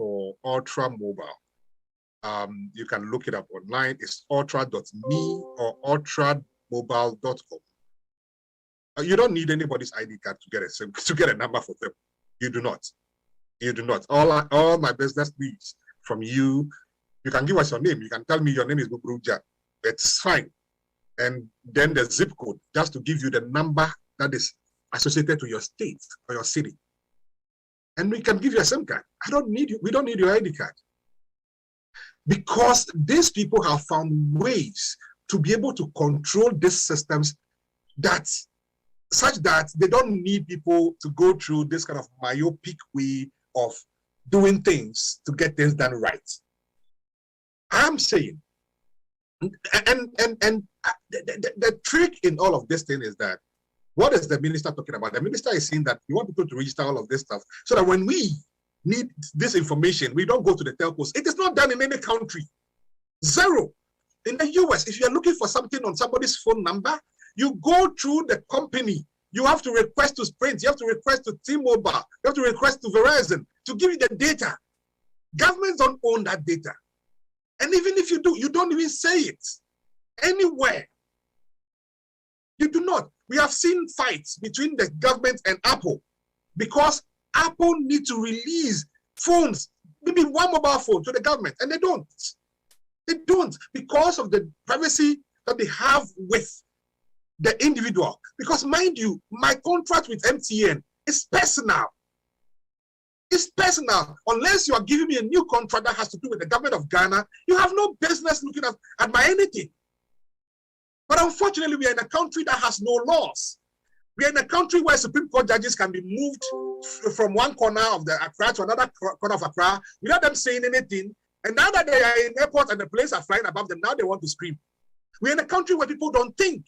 for Ultra Mobile. You can look it up online. It's ultra.me or ultramobile.com. You don't need anybody's ID card to get a number for them. You do not. You do not. All my business needs from you. You can give us your name. You can tell me your name is Bubruja. It's fine. And then the zip code, just to give you the number that is associated to your state or your city. And we can give you a SIM card. I don't need you. We don't need your ID card. Because these people have found ways to be able to control these systems such that they don't need people to go through this kind of myopic way of doing things to get things done right. I'm saying, the trick in all of this thing is that, what is the minister talking about? The minister is saying that we want people to register all of this stuff so that when we need this information, we don't go to the telcos. It is not done in any country. Zero. In the US, if you're looking for something on somebody's phone number, you go through the company. You have to request to Sprint. You have to request to T-Mobile. You have to request to Verizon to give you the data. Governments don't own that data. And even if you do, you don't even say it anywhere. You do not. We have seen fights between the government and Apple because Apple need to release phones, maybe one mobile phone to the government, and they don't. They don't because of the privacy that they have with the individual. Because mind you, my contract with MTN is personal. It's personal. Unless you are giving me a new contract that has to do with the government of Ghana, you have no business looking at my anything. But unfortunately, we are in a country that has no laws. We are in a country where Supreme Court judges can be moved from one corner of the Accra to another corner of Accra without them saying anything. And now that they are in airport and the planes are flying above them, now they want to scream. We are in a country where people don't think.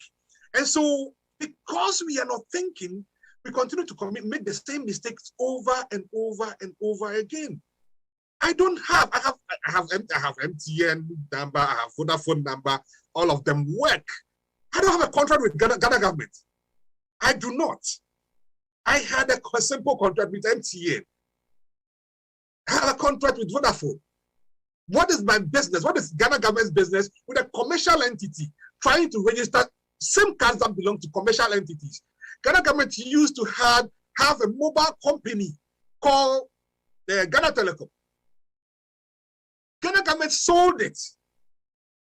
And so, because we are not thinking, we continue to make the same mistakes over and over and over again. I have MTN number, I have Vodafone number, all of them work. I don't have a contract with Ghana government. I do not. I had a simple contract with MTN. I have a contract with Vodafone. What is my business? What is Ghana government's business with a commercial entity trying to register SIM cards that belong to commercial entities? Ghana government used to have a mobile company called Ghana Telecom. Ghana government sold it.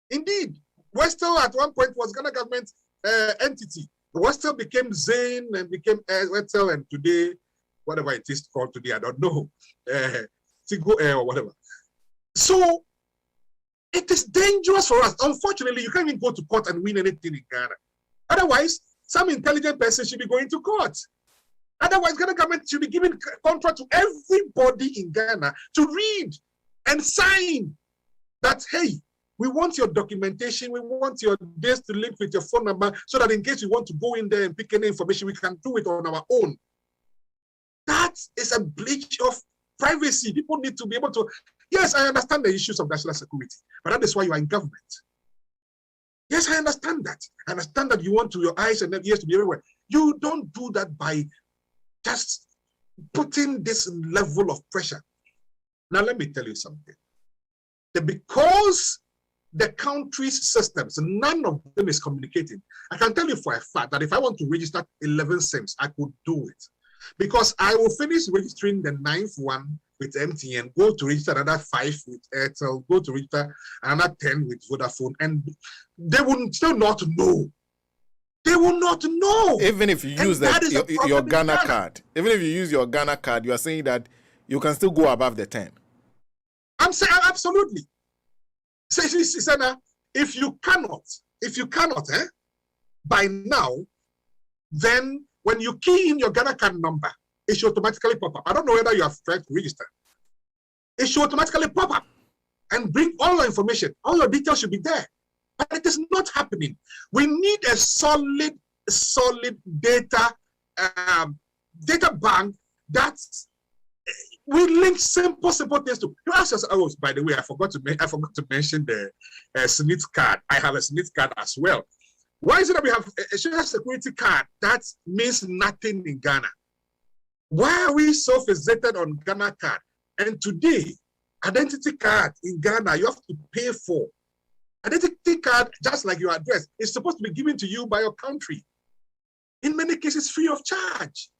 Indeed, Westel at one point was Ghana government entity. Westel became Zain and became Westel, and today, whatever it is called today, I don't know, Tigo Air or whatever. So it is dangerous for us. Unfortunately, you can't even go to court and win anything in Ghana. Otherwise, some intelligent person should be going to court. Otherwise, Ghana government should be giving contract to everybody in Ghana to read and sign that, hey, we want your documentation, we want your this to link with your phone number so that in case you want to go in there and pick any information, we can do it on our own. That is a breach of privacy. People need to be able to, yes, I understand the issues of national security, but that is why you are in government. Yes, I understand that. I understand that you want your eyes and ears to be everywhere. You don't do that by just putting this level of pressure. Now, let me tell you something. Because the country's systems, none of them is communicating. I can tell you for a fact that if I want to register 11 SIMs, I could do it. Because I will finish registering the 9th one with MTN, go to register another 5 with Airtel, go to register another 10 with Vodafone, and they will still not know. They will not know. Even if you use your Ghana card, even if you use your Ghana card, you are saying that you can still go above the 10. I'm saying absolutely. Sena, if you cannot, by now, then when you key in your Ghana card number, it should automatically pop up. I don't know whether you have tried to register. It should automatically pop up and bring all your information. All your details should be there. But it is not happening. We need a solid data bank that we link simple things to. You ask us, oh, by the way, I forgot to mention the SNIT card. I have a SNIT card as well. Why is it that we have a social security card that means nothing in Ghana? Why are we so fixated on Ghana card? And today, Identity card in Ghana, you have to pay for. Identity card, just like your address, is supposed to be given to you by your country. In many cases, free of charge.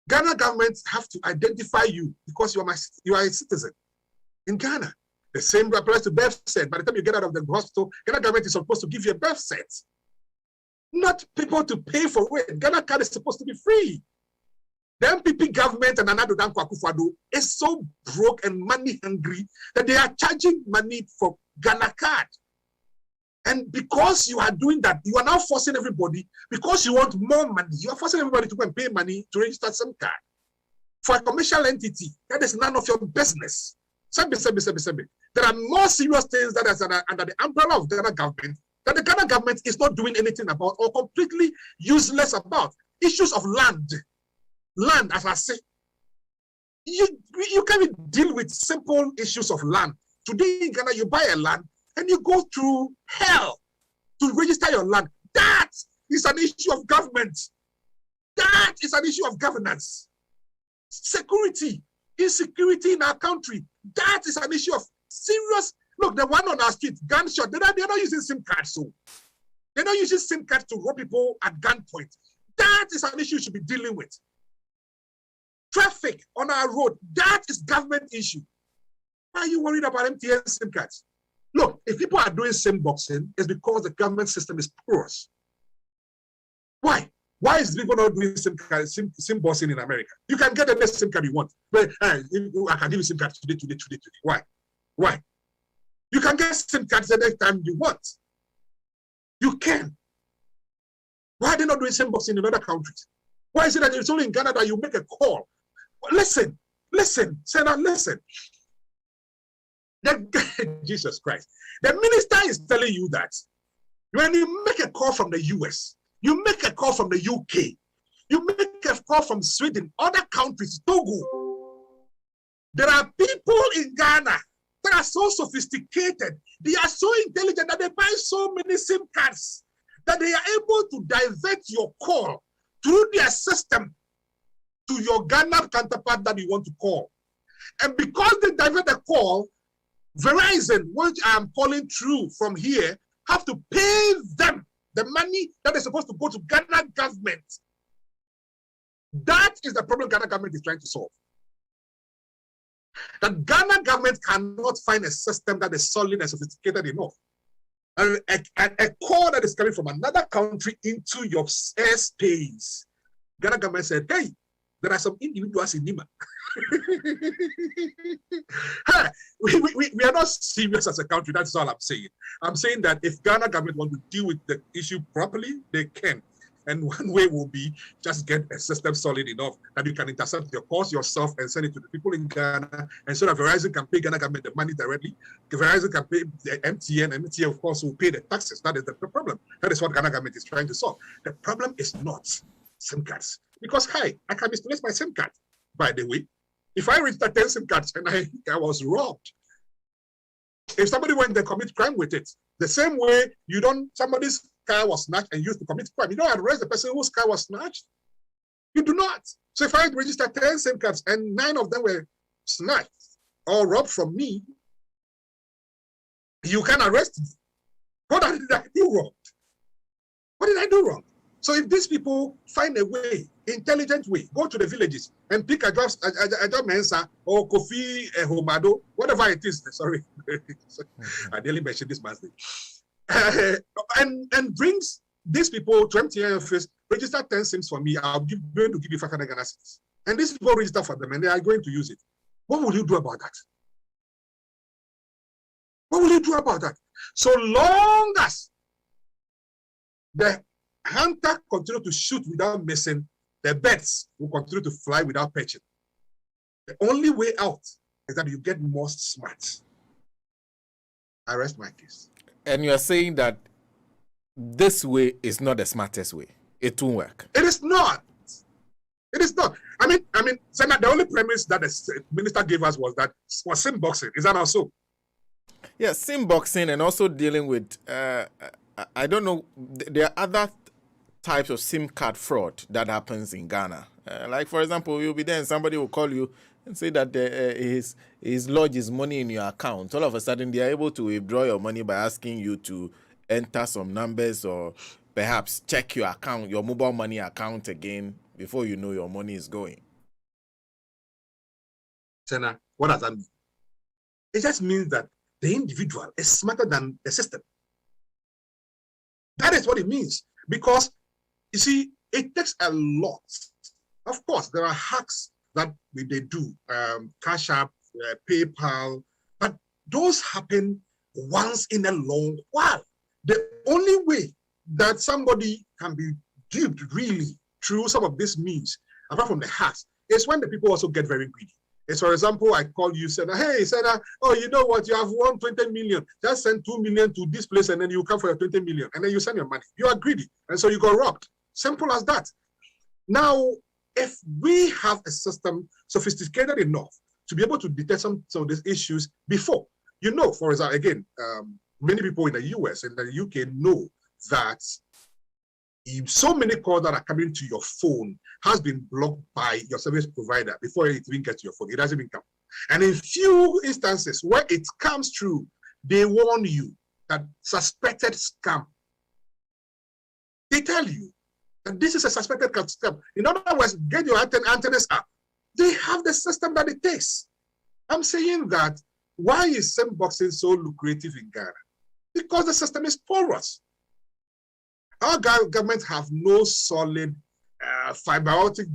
Ghana governments have to identify you because you are a citizen in Ghana. The same applies to birth cert. By the time you get out of the hospital, Ghana government is supposed to give you a birth cert. Not people to pay for it. Ghana card is supposed to be free. The MPP government and Anado Danko Akufo-Addo is so broke and money hungry that they are charging money for Ghana card. And because you are doing that, you are now forcing everybody, because you want more money, you are forcing everybody to go and pay money to register SIM card. For a commercial entity, that is none of your business. There are more serious things that are under the umbrella of the Ghana government that the Ghana government is not doing anything about or completely useless about. Issues of land. Land, as I say, you can't deal with simple issues of land. Today in Ghana, you buy a land and you go through hell to register your land. That is an issue of government. That is an issue of governance. Security, insecurity in our country. That is an issue of serious. Look, the one on our street, gunshot, they're not using SIM cards. So they're not using SIM cards to rob people at gunpoint. That is an issue you should be dealing with. Traffic on our road, that is government issue. Why are you worried about MTN SIM cards? Look, if people are doing SIM boxing, it's because the government system is porous. Why? Why is people not doing SIM boxing in America? You can get the next SIM card you want. But I can give you SIM cards today. Why? Why? You can get SIM cards the next time you want. You can. Why are they not doing SIM boxing in other countries? Why is it that it's only in Ghana that you make a call? Listen, Sena, listen. Jesus Christ. The minister is telling you that when you make a call from the US, you make a call from the UK, you make a call from Sweden, other countries, Togo. There are people in Ghana that are so sophisticated, they are so intelligent that they buy so many SIM cards that they are able to divert your call through their system to your Ghana counterpart that you want to call. And because they divert the call, Verizon, which I am calling through from here, have to pay them the money that is supposed to go to Ghana government. That is the problem Ghana government is trying to solve. That Ghana government cannot find a system that is solid and sophisticated enough. And a call that is coming from another country into your airspace. Ghana government said, hey, there are some individuals in Nima. we are not serious as a country. That's all I'm saying. I'm saying that if Ghana government want to deal with the issue properly, they can. And one way will be just get a system solid enough that you can intercept your calls yourself and send it to the people in Ghana. And so that Verizon can pay Ghana government the money directly. Verizon can pay the MTN, and MTN, of course, will pay the taxes. That is the problem. That is what Ghana government is trying to solve. The problem is not SIM cards. Because, hi, I can misplace my SIM card, by the way. If I register 10 SIM cards and I was robbed, if somebody went and commit crime with it, the same way somebody's car was snatched and used to commit crime, you don't arrest the person whose car was snatched. You do not. So if I register 10 SIM cards and 9 of them were snatched or robbed from me, you can arrest me. What did I do wrong? What did I do wrong? So if these people find a way, intelligent way, go to the villages and pick a job Mensa or Kofi Homado, whatever it is, sorry, I nearly mentioned this man's name, and brings these people to MTN office, register 10 SIMs for me, I'm going to give you 500 Ghana cedis. And these people register for them and they are going to use it. What will you do about that? What will you do about that? So long as the hunter continue to shoot without missing, the birds will continue to fly without perching. The only way out is that you get more smart. I rest my case. And you are saying that this way is not the smartest way. It won't work. It is not. It is not. I mean, Sena, the only premise that the minister gave us was that was SIM boxing. Is that also? Yeah, SIM boxing and also dealing with, I don't know, there are other types of SIM card fraud that happens in Ghana. Like, for example, you'll be there and somebody will call you, say that his lodges money in your account. All of a sudden, they are able to withdraw your money by asking you to enter some numbers or perhaps check your account, your mobile money account again before you know your money is going. Sena, what does that mean? It just means that the individual is smarter than the system. That is what it means. Because, you see, it takes a lot. Of course, there are hacks that they do, Cash App, PayPal, but those happen once in a long while. The only way that somebody can be duped really through some of these means, apart from the hacks, is when the people also get very greedy. It's, for example, I call you, Sena, hey, Sena, oh, you know what, you have won 20 million. Just send 2 million to this place and then you come for your 20 million. And then you send your money. You are greedy. And so you got robbed. Simple as that. Now, if we have a system sophisticated enough to be able to detect some of these issues before, you know, for example, again, many people in the US and the UK know that if so many calls that are coming to your phone has been blocked by your service provider before it even gets to your phone. It doesn't even come. And in few instances where it comes through, they warn you that suspected scam. They tell you that this is a suspected scam. In other words, get your antennas up. They have the system that it takes. I'm saying that why is sandboxing so lucrative in Ghana? Because the system is porous. Our government have no solid fiber optic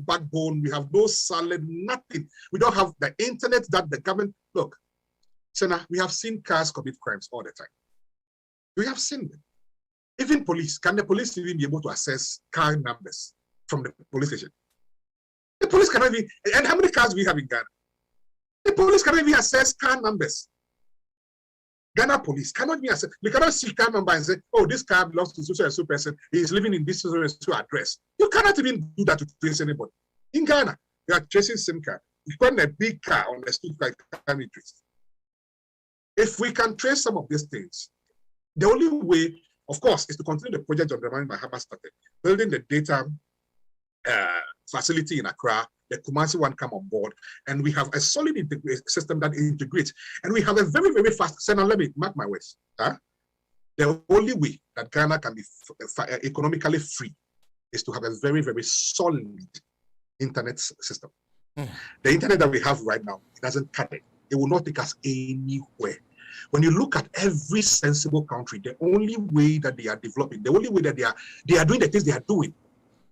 backbone. We have no solid nothing. We don't have the internet that the government, look, Sena, we have seen cars commit crimes all the time. We have seen them. Even police, can the police even be able to access car numbers from the police station? The police cannot even, and how many cars do we have in Ghana? The police cannot even access car numbers. Ghana police cannot even access, we cannot see car number and say, oh, this car belongs to so and so person, he is living in this so and so address. You cannot even do that to trace anybody. In Ghana, you are tracing SIM card. You put a big car on the street like can be traced. If we can trace some of these things, the only way, of course, is to continue the project of the man Mahama started, building the data facility in Accra. The Kumasi one come on board, and we have a solid system that integrates, and we have a very, very fast. Sena, let me mark my words. The only way that Ghana can be economically free is to have a very, very solid internet system. The internet that we have right now, it doesn't cut it. It will not take us anywhere. When you look at every sensible country, the only way that they are developing, the only way that they are doing the things they are doing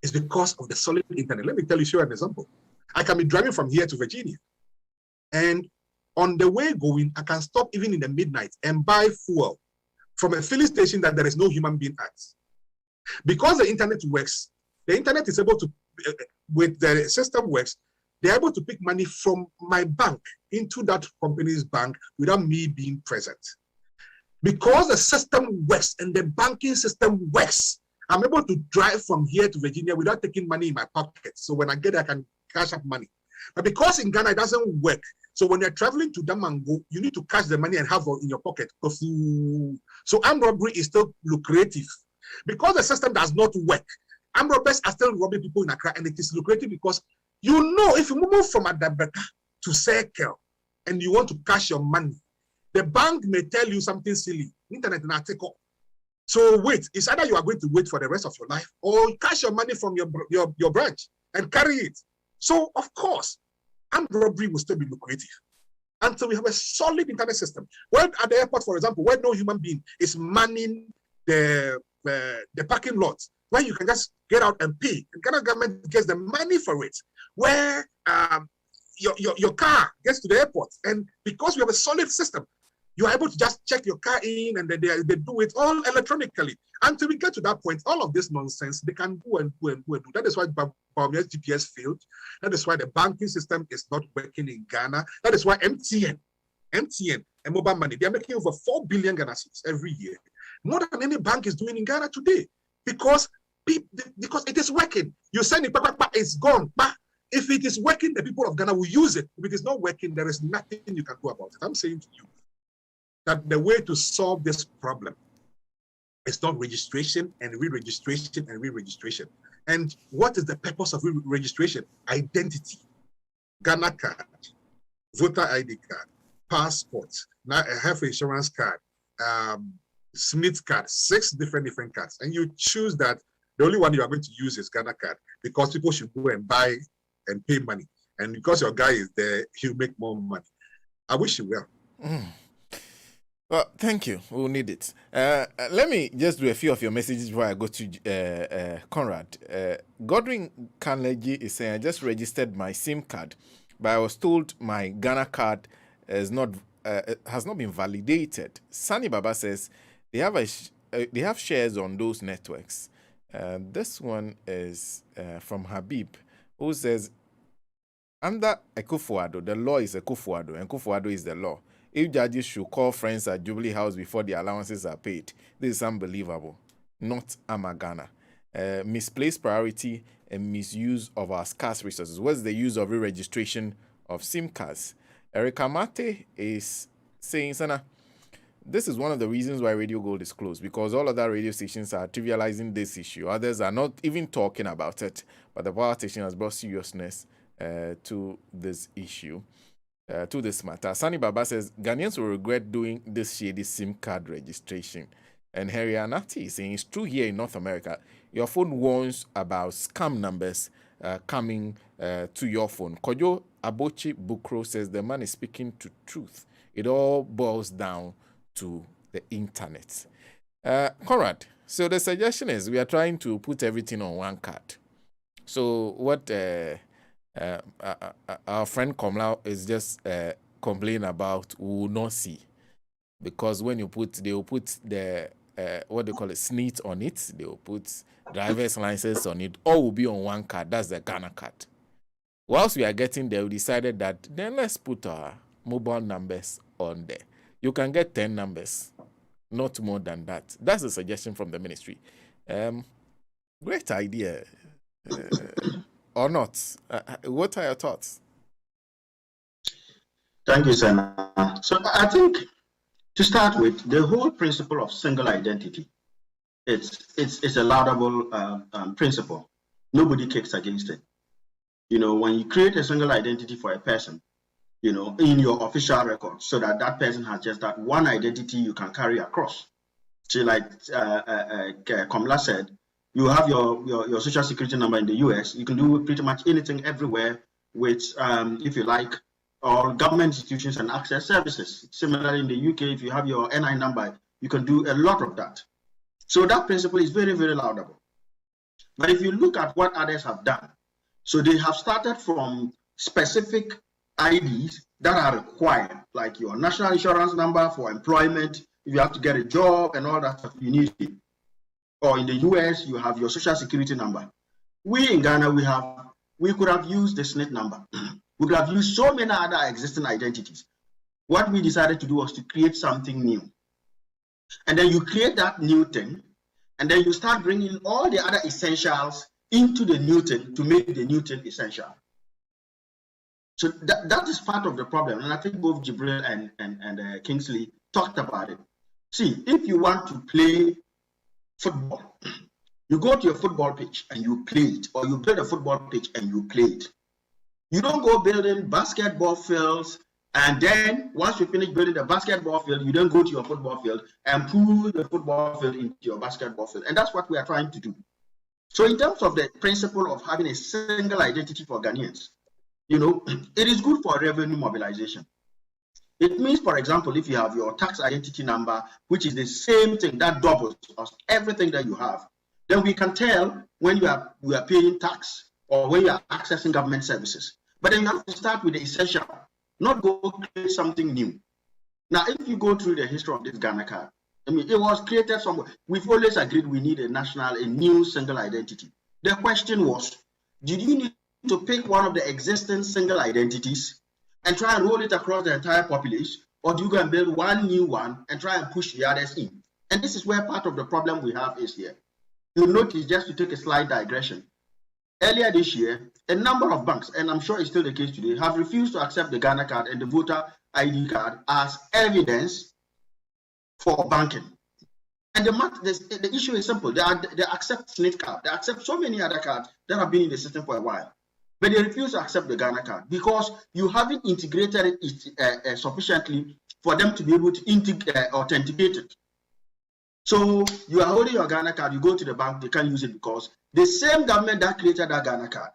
is because of the solid internet. Let me show you an example. I can be driving from here to Virginia, and on the way going, I can stop even in the midnight and buy fuel from a filling station that there is no human being at. Because the internet works, the internet is able to, with the system works, they're able to pick money from my bank into that company's bank without me being present. Because the system works and the banking system works, I'm able to drive from here to Virginia without taking money in my pocket. So when I get there, I can cash up money. But because in Ghana, it doesn't work. So when you're traveling to Damango, you need to cash the money and have it in your pocket. So armed robbery is still lucrative. Because the system does not work, armed robbers are still robbing people in Accra, and it is lucrative because you know if you move from Adabeka to Circle and you want to cash your money, the bank may tell you something silly. Internet and article. So wait, it's either you are going to wait for the rest of your life or cash your money from your branch and carry it. So of course, armed robbery will still be lucrative until we have a solid internet system. When at the airport, for example, where no human being is manning the parking lot, where you can just get out and pay, the Ghana government gets the money for it, where your car gets to the airport, and because we have a solid system, you are able to just check your car in, and they do it all electronically. Until we get to that point, all of this nonsense, they can go and do. That is why Baumia's GPS failed. That is why the banking system is not working in Ghana. That is why MTN and mobile money, they are making over 4 billion Ghana cedis every year. More than any bank is doing in Ghana today. Because it is working. You send it, it's gone. If it is working, the people of Ghana will use it. If it is not working, there is nothing you can do about it. I'm saying to you that the way to solve this problem is not registration and re-registration and re-registration. And what is the purpose of re-registration? Identity. Ghana card, voter ID card, passport, now a health insurance card, Smith card, 6 different cards, and you choose that the only one you are going to use is Ghana card because people should go and buy and pay money, and because your guy is there, he'll make more money. I wish you well. Well, thank you. We'll need it. Let me just do a few of your messages before I go to Conrad. Godwin Carnegie is saying, I just registered my SIM card, but I was told my Ghana card has not been validated. Sani Baba says they have shares on those networks. This one is from Habib, who says, under Ekufuado, the law is Ekufuado, and Ekufuado is the law. If judges should call friends at Jubilee House before the allowances are paid, this is unbelievable. Not Amagana. Misplaced priority and misuse of our scarce resources. What's the use of re-registration of SIM cards? Erica Mate is saying, Sena, this is one of the reasons why Radio Gold is closed, because all other radio stations are trivializing this issue. Others are not even talking about it, but the power station has brought seriousness to this issue. To this matter. Sani Baba says Ghanaians will regret doing this shady SIM card registration. And Harry Anati is saying it's true here in North America. Your phone warns about scam numbers coming to your phone. Kojo Abochi Bukro says the man is speaking to truth. It all boils down to the internet. Conrad, so the suggestion is we are trying to put everything on one card. So what our friend Komla is just complaining about, we will not see, because when you put, they will put the what they call it, SNIT on it, they will put driver's license on it, all will be on one card. That's the Ghana card. Whilst we are getting there, we decided that then let's put our mobile numbers on there. You can get 10 numbers, not more than that. That's a suggestion from the ministry. Great idea. Or not? What are your thoughts? Thank you, Sena. So I think to start with, the whole principle of single identity, it's a laudable principle. Nobody kicks against it. You know, when you create a single identity for a person, you know, in your official record, so that that person has just that one identity you can carry across. So like Komla said, you have your social security number in the US. You can do pretty much anything everywhere with, if you like, all government institutions and access services. Similarly, in the UK, if you have your NI number, you can do a lot of that. So that principle is very, very laudable. But if you look at what others have done, so they have started from specific IDs that are required, like your national insurance number for employment, if you have to get a job and all that stuff, you need it. Or in the US, you have your social security number. We in Ghana, we could have used the SNIT number. We could have used so many other existing identities. What we decided to do was to create something new. And then you create that new thing, and then you start bringing all the other essentials into the new thing to make the new thing essential. So that is part of the problem. And I think both Jibril and Kingsley talked about it. See, if you want to play football, you go to your football pitch and you play it, or you build a football pitch and you play it. You don't go building basketball fields, and then once you finish building the basketball field, you then go to your football field and pull the football field into your basketball field. And that's what we are trying to do. So in terms of the principle of having a single identity for Ghanaians, you know, it is good for revenue mobilization. It means, for example, if you have your tax identity number, which is the same thing that doubles everything that you have, then we can tell when you are paying tax or when you are accessing government services. But then you have to start with the essential, not go create something new. Now, if you go through the history of this Ghana card, I mean, it was created somewhere. We've always agreed we need a new single identity. The question was, did you need to pick one of the existing single identities and try and roll it across the entire population, or do you go and build one new one and try and push the others in? And this is where part of the problem we have is here. You'll notice, just to take a slight digression, earlier this year, a number of banks, and I'm sure it's still the case today, have refused to accept the Ghana card and the voter ID card as evidence for banking. And the issue is simple. They accept SNIT card. They accept so many other cards that have been in the system for a while. But they refuse to accept the Ghana card because you haven't integrated it sufficiently for them to be able to authenticate it. So you are holding your Ghana card, you go to the bank, they can't use it because the same government that created that Ghana card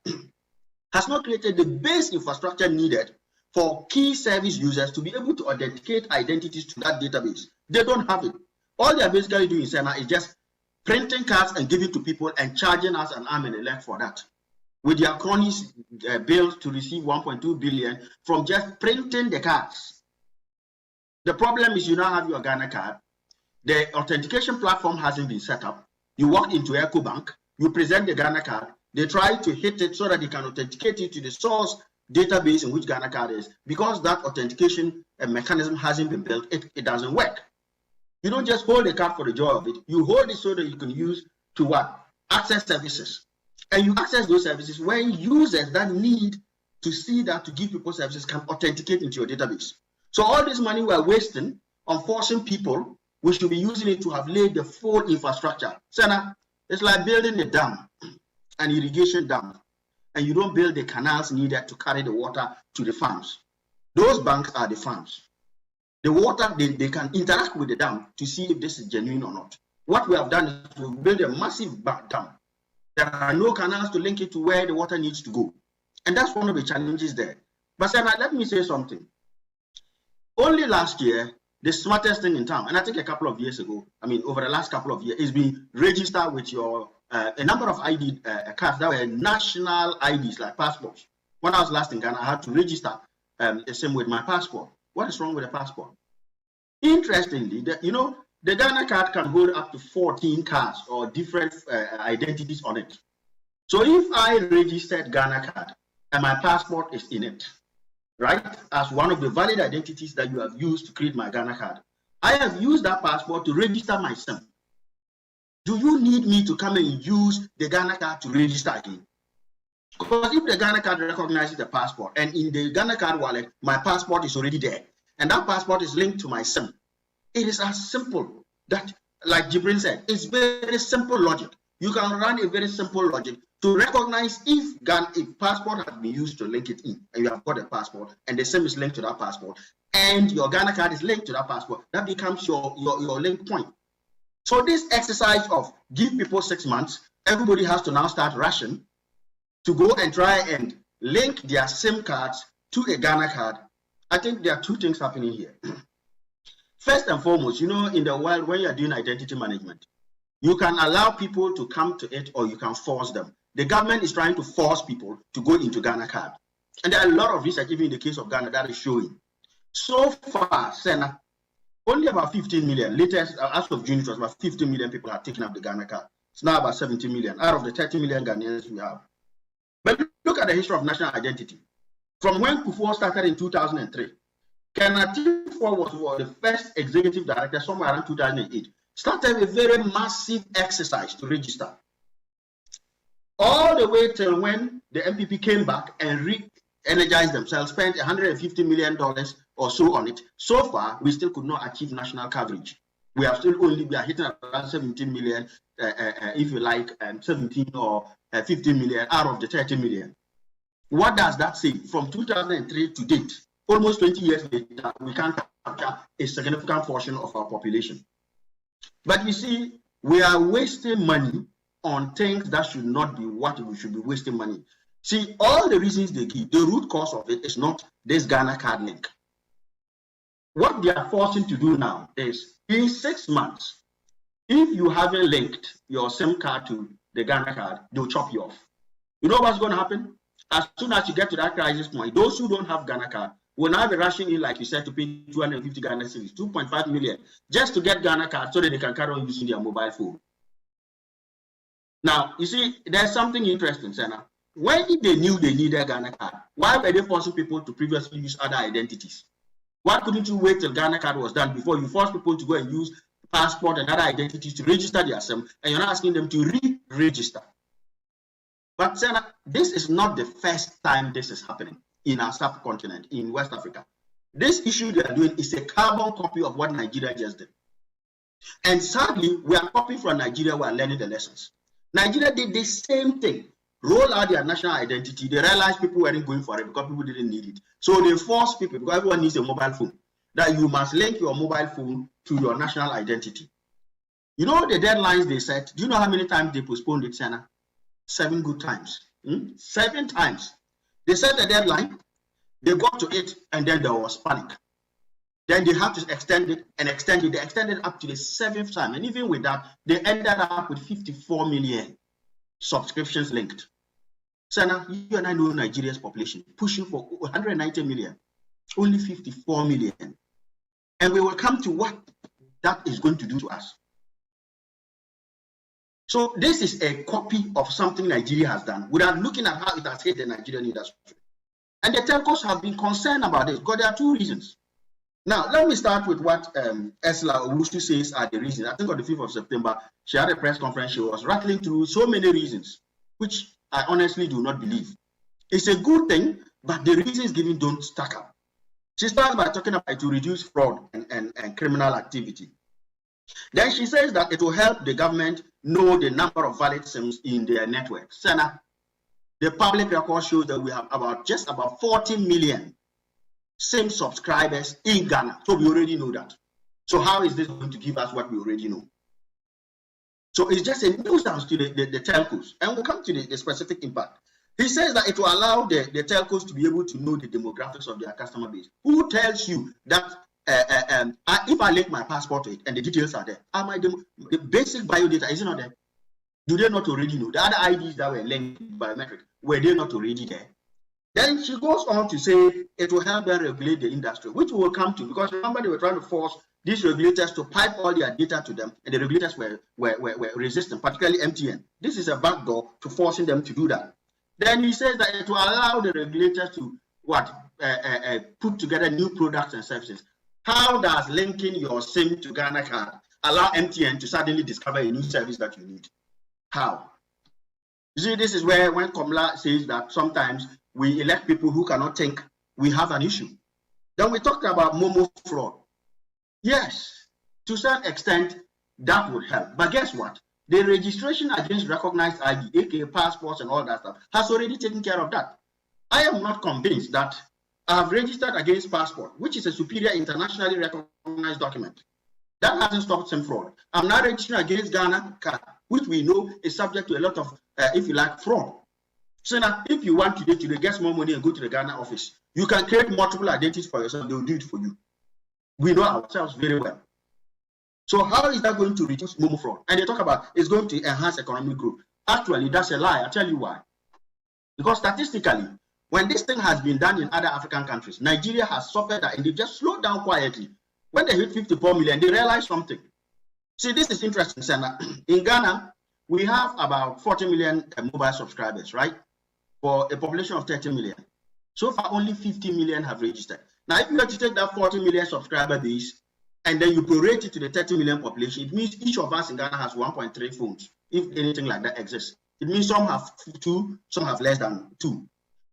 has not created the base infrastructure needed for key service users to be able to authenticate identities to that database. They don't have it. All they are basically doing in Sena is just printing cards and giving to people and charging us an arm and a leg for that. With their cronies bills to receive 1.2 billion from just printing the cards. The problem is you now have your Ghana card. The authentication platform hasn't been set up. You walk into EcoBank, you present the Ghana card, they try to hit it so that they can authenticate it to the source database in which Ghana card is. Because that authentication mechanism hasn't been built, it doesn't work. You don't just hold the card for the joy of it. You hold it so that you can use to what? Access services. And you access those services when users that need to see that to give people services can authenticate into your database. So all this money we're wasting on forcing people, we should be using it to have laid the full infrastructure. Sena, it's like building a dam, an irrigation dam, and you don't build the canals needed to carry the water to the farms. Those banks are the farms. The water, they can interact with the dam to see if this is genuine or not. What we have done is we've built a massive dam. There are no canals to link it to where the water needs to go. And that's one of the challenges there. But Sena, let me say something. Only last year, the smartest thing in town, and I think a couple of years ago, I mean, over the last couple of years, is being registered with your, a number of ID cards that were national IDs, like passports. When I was last in Ghana, I had to register the same with my passport. What is wrong with the passport? Interestingly, the Ghana card can hold up to 14 cards or different identities on it. So if I registered Ghana card and my passport is in it, right, as one of the valid identities that you have used to create my Ghana card, I have used that passport to register my SIM. Do you need me to come and use the Ghana card to register again? Because if the Ghana card recognizes the passport and in the Ghana card wallet, my passport is already there and that passport is linked to my SIM, it is as simple that, like Jibril said, it's very simple logic. You can run a very simple logic to recognize if a passport has been used to link it in, and you have got a passport, and the SIM is linked to that passport, and your Ghana card is linked to that passport, that becomes your link point. So this exercise of give people 6 months, everybody has to now start rushing to go and try and link their SIM cards to a Ghana card. I think there are two things happening here. First and foremost, in the world, when you're doing identity management, you can allow people to come to it or you can force them. The government is trying to force people to go into Ghana card. And there are a lot of research, even in the case of Ghana, that is showing. So far, Sena, only about 15 million, latest, as of June, it was about 15 million people have taken up the Ghana card. It's now about 70 million out of the 30 million Ghanaians we have. But look at the history of national identity. From when Kufuor started in 2003, Kenneth was the first executive director somewhere around 2008. Started a very massive exercise to register. All the way till when the MPP came back and re-energized themselves, spent $150 million or so on it. So far, we still could not achieve national coverage. We are hitting around 17 million, if you like, 17 or 15 million out of the 30 million. What does that say? From 2003 to date, almost 20 years later, we can't capture a significant portion of our population. But you see, we are wasting money on things that should not be what we should be wasting money. See, all the reasons they give, the root cause of it is not this Ghana card link. What they are forcing to do now is, in 6 months, if you haven't linked your SIM card to the Ghana card, they'll chop you off. You know what's going to happen? As soon as you get to that crisis point, those who don't have Ghana card will now be rushing in, like you said, to pay 250 Ghana cedis, 2.5 million, just to get Ghana card so that they can carry on using their mobile phone. Now, you see, there's something interesting, Sena. When they knew they needed Ghana card, why were they forcing people to previously use other identities? Why couldn't you wait till Ghana card was done before you force people to go and use passport and other identities to register their SIM, and you're not asking them to re-register? But Sena, this is not the first time this is happening in our subcontinent, in West Africa. This issue they are doing is a carbon copy of what Nigeria just did. And sadly, we are copying from Nigeria, we are learning the lessons. Nigeria did the same thing. roll out their national identity. They realized people weren't going for it because people didn't need it. So they forced people, because everyone needs a mobile phone, that you must link your mobile phone to your national identity. You know the deadlines they set? Do you know how many times they postponed it, Sena? 7 good times. 7 times. They set the deadline, they got to it, and then there was panic. Then they have to extend it and extend it. They extended it up to the 7th time. And even with that, they ended up with 54 million subscriptions linked. Sena, you and I know Nigeria's population pushing for 190 million, only 54 million. And we will come to what that is going to do to us. So this is a copy of something Nigeria has done without looking at how it has hit the Nigerian industry. And the telcos have been concerned about this because there are 2 reasons. Now, let me start with what Esla Owusu says are the reasons. I think on the 5th of September, she had a press conference. She was rattling through so many reasons, which I honestly do not believe. It's a good thing, but the reasons given don't stack up. She starts by talking about to reduce fraud and criminal activity. Then she says that it will help the government know the number of valid SIMs in their network. Sena, the public record shows that we have just about 40 million SIM subscribers in Ghana. So we already know that. So how is this going to give us what we already know? So it's just a nuisance to the telcos. And we'll come to the specific impact. He says that it will allow the telcos to be able to know the demographics of their customer base. Who tells you that if I link my passport to it and the details are there, the basic biodata, is it not there? Do they not already know? The other IDs that were linked biometric, were they not already there? Then she goes on to say it will help them regulate the industry, which we will come to, because remember they were trying to force these regulators to pipe all their data to them, and the regulators were resistant, particularly MTN. This is a backdoor to forcing them to do that. Then he says that it will allow the regulators to put together new products and services. How does linking your SIM to Ghana card allow MTN to suddenly discover a new service that you need? How? You see, this is where when Komla says that sometimes we elect people who cannot think, we have an issue. Then we talked about Momo fraud. Yes, to some extent, that would help. But guess what? The registration against recognized ID, aka passports and all that stuff, has already taken care of that. I am not convinced that I have registered against passport, which is a superior internationally recognized document. That hasn't stopped SIM fraud. I'm now registering against Ghana card, which we know is subject to a lot of, if you like, fraud. So now, if you want today to get more money and go to the Ghana office, you can create multiple identities for yourself. They will do it for you. We know ourselves very well. So how is that going to reduce Momo fraud? And they talk about it's going to enhance economic growth. Actually, that's a lie. I'll tell you why. Because statistically, when this thing has been done in other African countries, Nigeria has suffered that and they just slowed down quietly. When they hit 54 million, they realized something. See, this is interesting, Sena. In Ghana, we have about 40 million mobile subscribers, right? For a population of 30 million. So far, only 50 million have registered. Now, if you were to take that 40 million subscriber base and then you prorate it to the 30 million population, it means each of us in Ghana has 1.3 phones, if anything like that exists. It means some have 2, some have less than 2.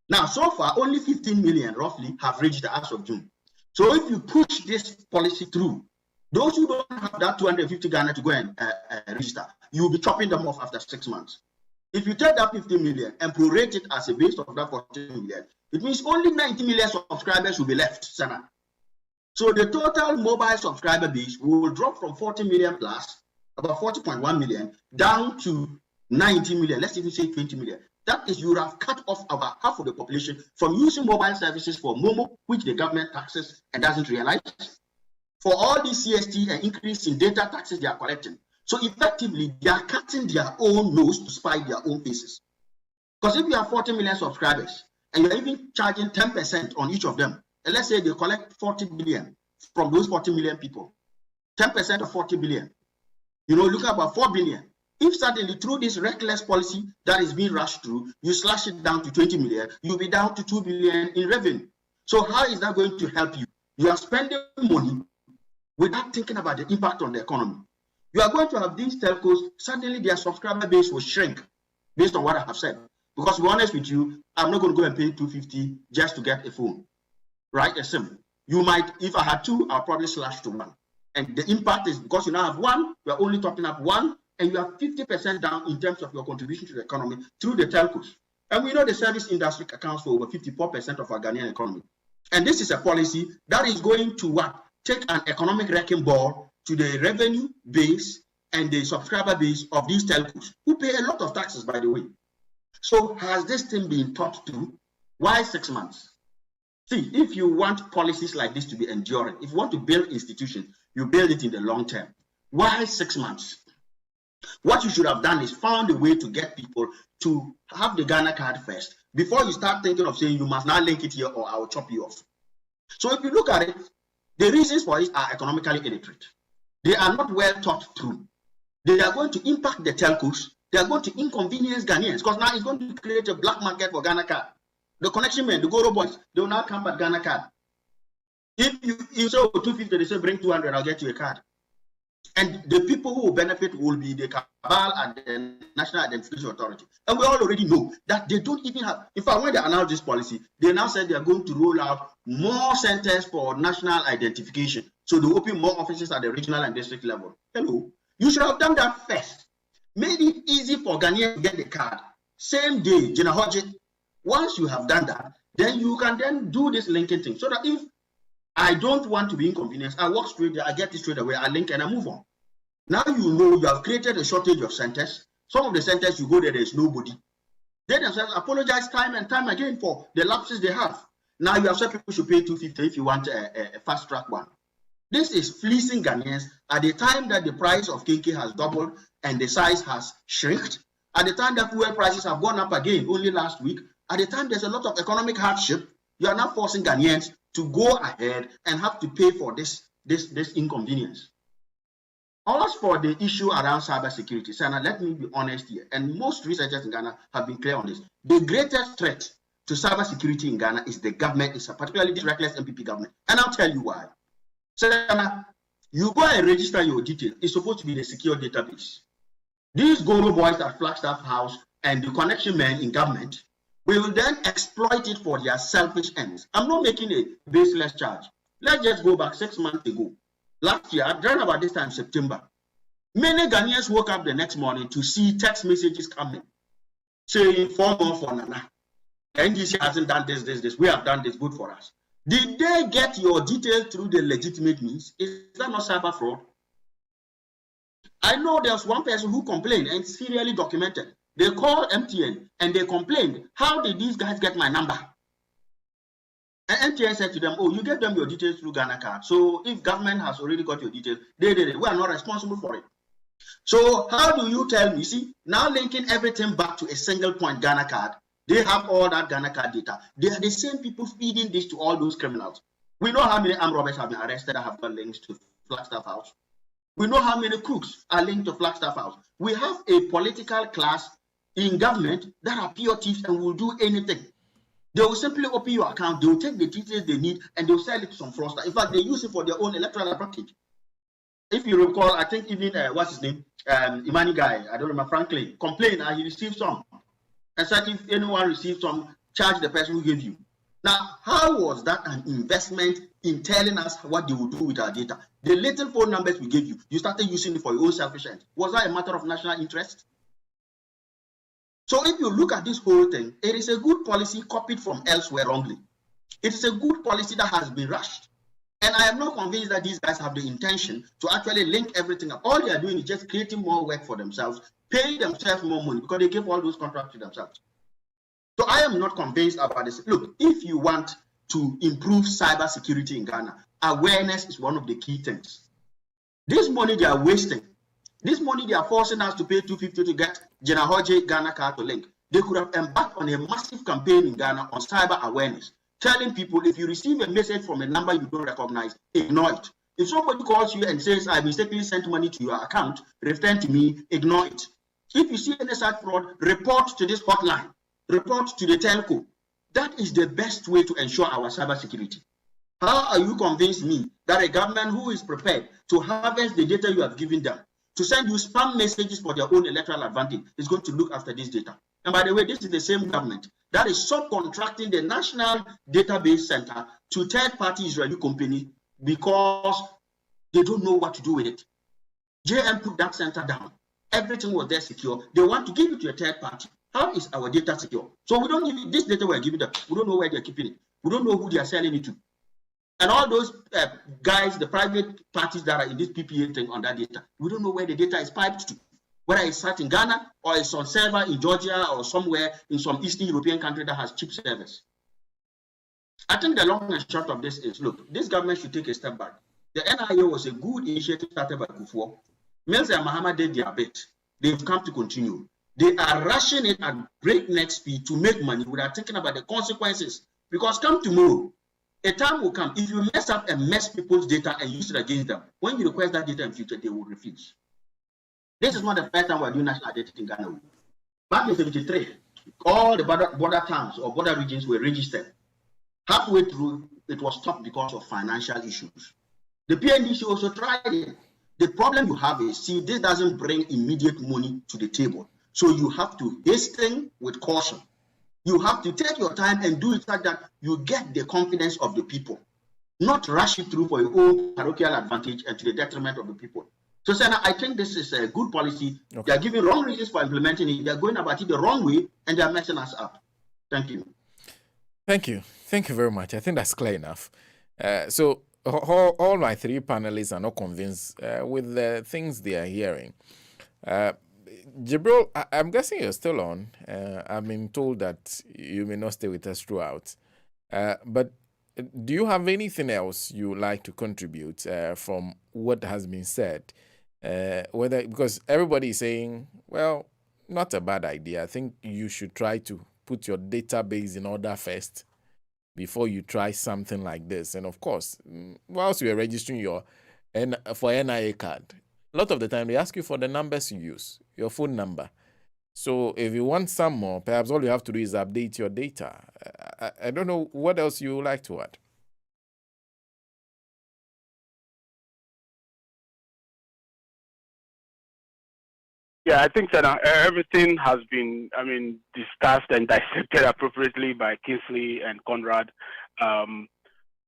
Now, so far, only 15 million roughly have registered as of June. So if you push this policy through, those who don't have that 250 Ghana to go and register, you will be chopping them off after 6 months. If you take that 50 million and prorate it as a base of that 40 million, it means only 90 million subscribers will be left, Sena. So the total mobile subscriber base will drop from 40 million plus, about 40.1 million, down to 90 million, let's even say 20 million. That is, you have cut off about half of the population from using mobile services for Momo, which the government taxes and doesn't realize, for all these CST and increase in data taxes they are collecting. So effectively, they are cutting their own nose to spite their own faces. Because if you have 40 million subscribers and you're even charging 10% on each of them, and let's say they collect 40 billion from those 40 million people, 10% of 40 billion, look at about 4 billion. If suddenly through this reckless policy that is being rushed through, you slash it down to 20 million, you'll be down to 2 billion in revenue. So how is that going to help you? You are spending money without thinking about the impact on the economy. You are going to have these telcos, suddenly their subscriber base will shrink based on what I have said. Because to be honest with you, I'm not going to go and pay $250 just to get a phone, right? A SIM. You might, if I had 2, I'll probably slash to 1. And the impact is because you now have 1, we're only topping up 1, and you are 50% down in terms of your contribution to the economy through the telcos. And we know the service industry accounts for over 54% of our Ghanaian economy. And this is a policy that is going to what? Take an economic wrecking ball to the revenue base and the subscriber base of these telcos, who pay a lot of taxes, by the way. So has this thing been thought through? Why 6 months? See, if you want policies like this to be enduring, if you want to build institutions, you build it in the long term. Why 6 months? What you should have done is found a way to get people to have the Ghana card first before you start thinking of saying you must now link it here or I will chop you off. So if you look at it, the reasons for it are economically illiterate. They are not well thought through. They are going to impact the telcos. They are going to inconvenience Ghanaians because now it's going to create a black market for Ghana card. The connection men, the Goro boys, they will now come at Ghana card. If you say 250, they say bring 200, I'll get you a card. And the people who will benefit will be the cabal and the National Identification Authority. And we all already know that they don't even have, in fact, when they announced this policy, they now said they are going to roll out more centers for national identification. So they open more offices at the regional and district level. Hello, you should have done that first. Made it easy for Ghanaians to get the card. Same day, Jena Hodge. Once you have done that, then you can then do this linking thing. So that if I don't want to be inconvenienced, I walk straight there, I get it straight away, I link and I move on. Now you know you have created a shortage of centers. Some of the centers you go there is nobody. They themselves apologize time and time again for the lapses they have. Now you have said people should pay 250 if you want a fast track one. This is fleecing Ghanaians at the time that the price of KK has doubled and the size has shrinked. At the time that fuel prices have gone up again only last week. At the time there's a lot of economic hardship. You are now forcing Ghanaians to go ahead and have to pay for this inconvenience. As for the issue around cybersecurity, Sena, let me be honest here, and most researchers in Ghana have been clear on this. The greatest threat to cybersecurity in Ghana is the government, particularly this reckless MPP government. And I'll tell you why. Sena, you go and register your details. It's supposed to be the secure database. These Goro boys at Flagstaff House and the connection men in government will then exploit it for their selfish ends. I'm not making a baseless charge. Let's just go back 6 months ago. Last year, around about this time, September, many Ghanaians woke up the next morning to see text messages coming, saying, 4 more for Nana. NDC hasn't done this. We have done this, good for us. Did they get your details through the legitimate means? Is that not cyber fraud? I know there's one person who complained, and it's serially documented. They called MTN and they complained, how did these guys get my number? And MTN said to them, oh, you get them your details through Ghana card. So if government has already got your details, we are not responsible for it. So how do you tell me, see, now linking everything back to a single point Ghana card, they have all that Ghana card data. They are the same people feeding this to all those criminals. We know how many armed robbers have been arrested that have got links to Flagstaff House. We know how many crooks are linked to Flagstaff House. We have a political class in government that are pure thieves and will do anything. They will simply open your account, they will take the details they need, and they will sell it to some fraudster. In fact, they use it for their own electoral advantage. If you recall, I think even, what's his name? Imani guy, I don't remember, Franklin, complained and he received some. And said if anyone received some, charge the person who gave you. Now, how was that an investment in telling us what they will do with our data? The little phone numbers we gave you, you started using it for your own selfish end. Was that a matter of national interest? So if you look at this whole thing, it is a good policy copied from elsewhere wrongly. It is a good policy that has been rushed. And I am not convinced that these guys have the intention to actually link everything up. All they are doing is just creating more work for themselves, paying themselves more money because they give all those contracts to themselves. So I am not convinced about this. Look, if you want to improve cybersecurity in Ghana, awareness is one of the key things. This money they are wasting, this money they are forcing us to pay 250 to get Jena Hodge Ghana card to link. They could have embarked on a massive campaign in Ghana on cyber awareness, telling people if you receive a message from a number you don't recognize, ignore it. If somebody calls you and says, I mistakenly sent money to your account, return to me, ignore it. If you see any such fraud, report to this hotline, report to the telco. That is the best way to ensure our cybersecurity. How are you convinced me that a government who is prepared to harvest the data you have given them, to send you spam messages for their own electoral advantage, is going to look after this data? And by the way, this is the same government that is subcontracting the National Database Center to third-party Israeli company because they don't know what to do with it. JM put that center down. everything was there secure. They want to give it to a third party. How is our data secure? So we don't give this data we're giving them. We don't know where they're keeping it. We don't know who they are selling it to. And all those guys, the private parties that are in this PPA thing on that data, we don't know where the data is piped to. Whether it's sat in Ghana or it's on server in Georgia or somewhere in some Eastern European country that has cheap servers. I think the long and short of this is, look, this government should take a step back. The NIA was a good initiative started by Kufuor. Mills and Mahama did their bit. They've come to continue. They are rushing it at breakneck speed to make money without thinking about the consequences. Because come tomorrow, a time will come, if you mess up and mess people's data and use it against them, when you request that data in future, they will refuse. This is not the first time we're doing national identity in Ghana. Back in 73, all the border towns or border regions were registered. Halfway through, it was stopped because of financial issues. The PNDC also tried it. The problem you have is, see, this doesn't bring immediate money to the table. So you have to hasten with caution. You have to take your time and do it so that you get the confidence of the people, not rush it through for your own parochial advantage and to the detriment of the people. So, Sena, I think this is a good policy. Okay. They are giving wrong reasons for implementing it. They are going about it the wrong way, and they are messing us up. Thank you. Thank you. Thank you very much. I think that's clear enough. So all my three panelists are not convinced with the things they are hearing. Jibril, I'm guessing you're still on. I've been told that you may not stay with us throughout. But do you have anything else you would like to contribute from what has been said? Because everybody is saying, well, not a bad idea. I think you should try to put your database in order first before you try something like this. And of course, whilst you are registering your for NIA card, a lot of the time they ask you for the numbers you use, your phone number. So if you want some more, perhaps all you have to do is update your data. I don't know what else you would like to add. Yeah, I think that everything has been, discussed and dissected appropriately by Kingsley and Conrad.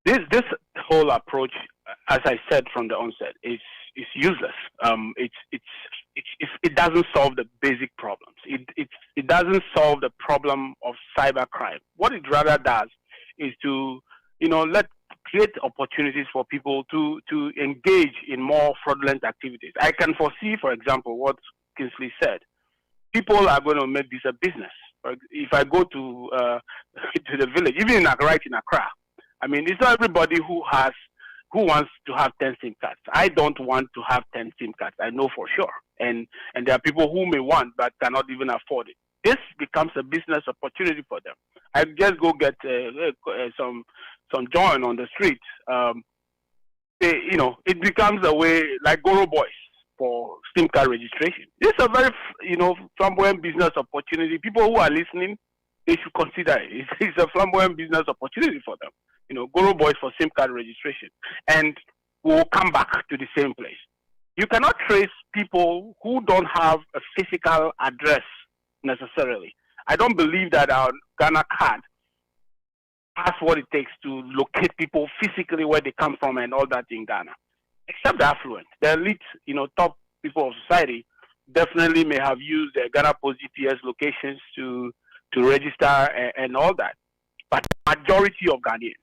This whole approach, as I said from the onset, is useless. It doesn't solve the basic problems. It doesn't solve the problem of cybercrime. What it rather does is to, create opportunities for people to engage in more fraudulent activities. I can foresee, for example, what Kingsley said. People are going to make this a business. If I go to the village, even right in Accra, it's not everybody who wants to have 10 SIM cards. I don't want to have 10 SIM cards. I know for sure. And there are people who may want but cannot even afford it. This becomes a business opportunity for them. I just go get some joint on the street. It becomes a way like Goro Boys for SIM card registration. This is a very, flamboyant business opportunity. People who are listening, they should consider it. It's a flamboyant business opportunity for them. Goro Boys for SIM card registration. And we'll come back to the same place. You cannot trace people who don't have a physical address necessarily. I don't believe that our Ghana card has what it takes to locate people physically where they come from and all that in Ghana. Except the affluent. The elite, top people of society definitely may have used the Ghana Post GPS locations to register and all that. But majority of Ghanaians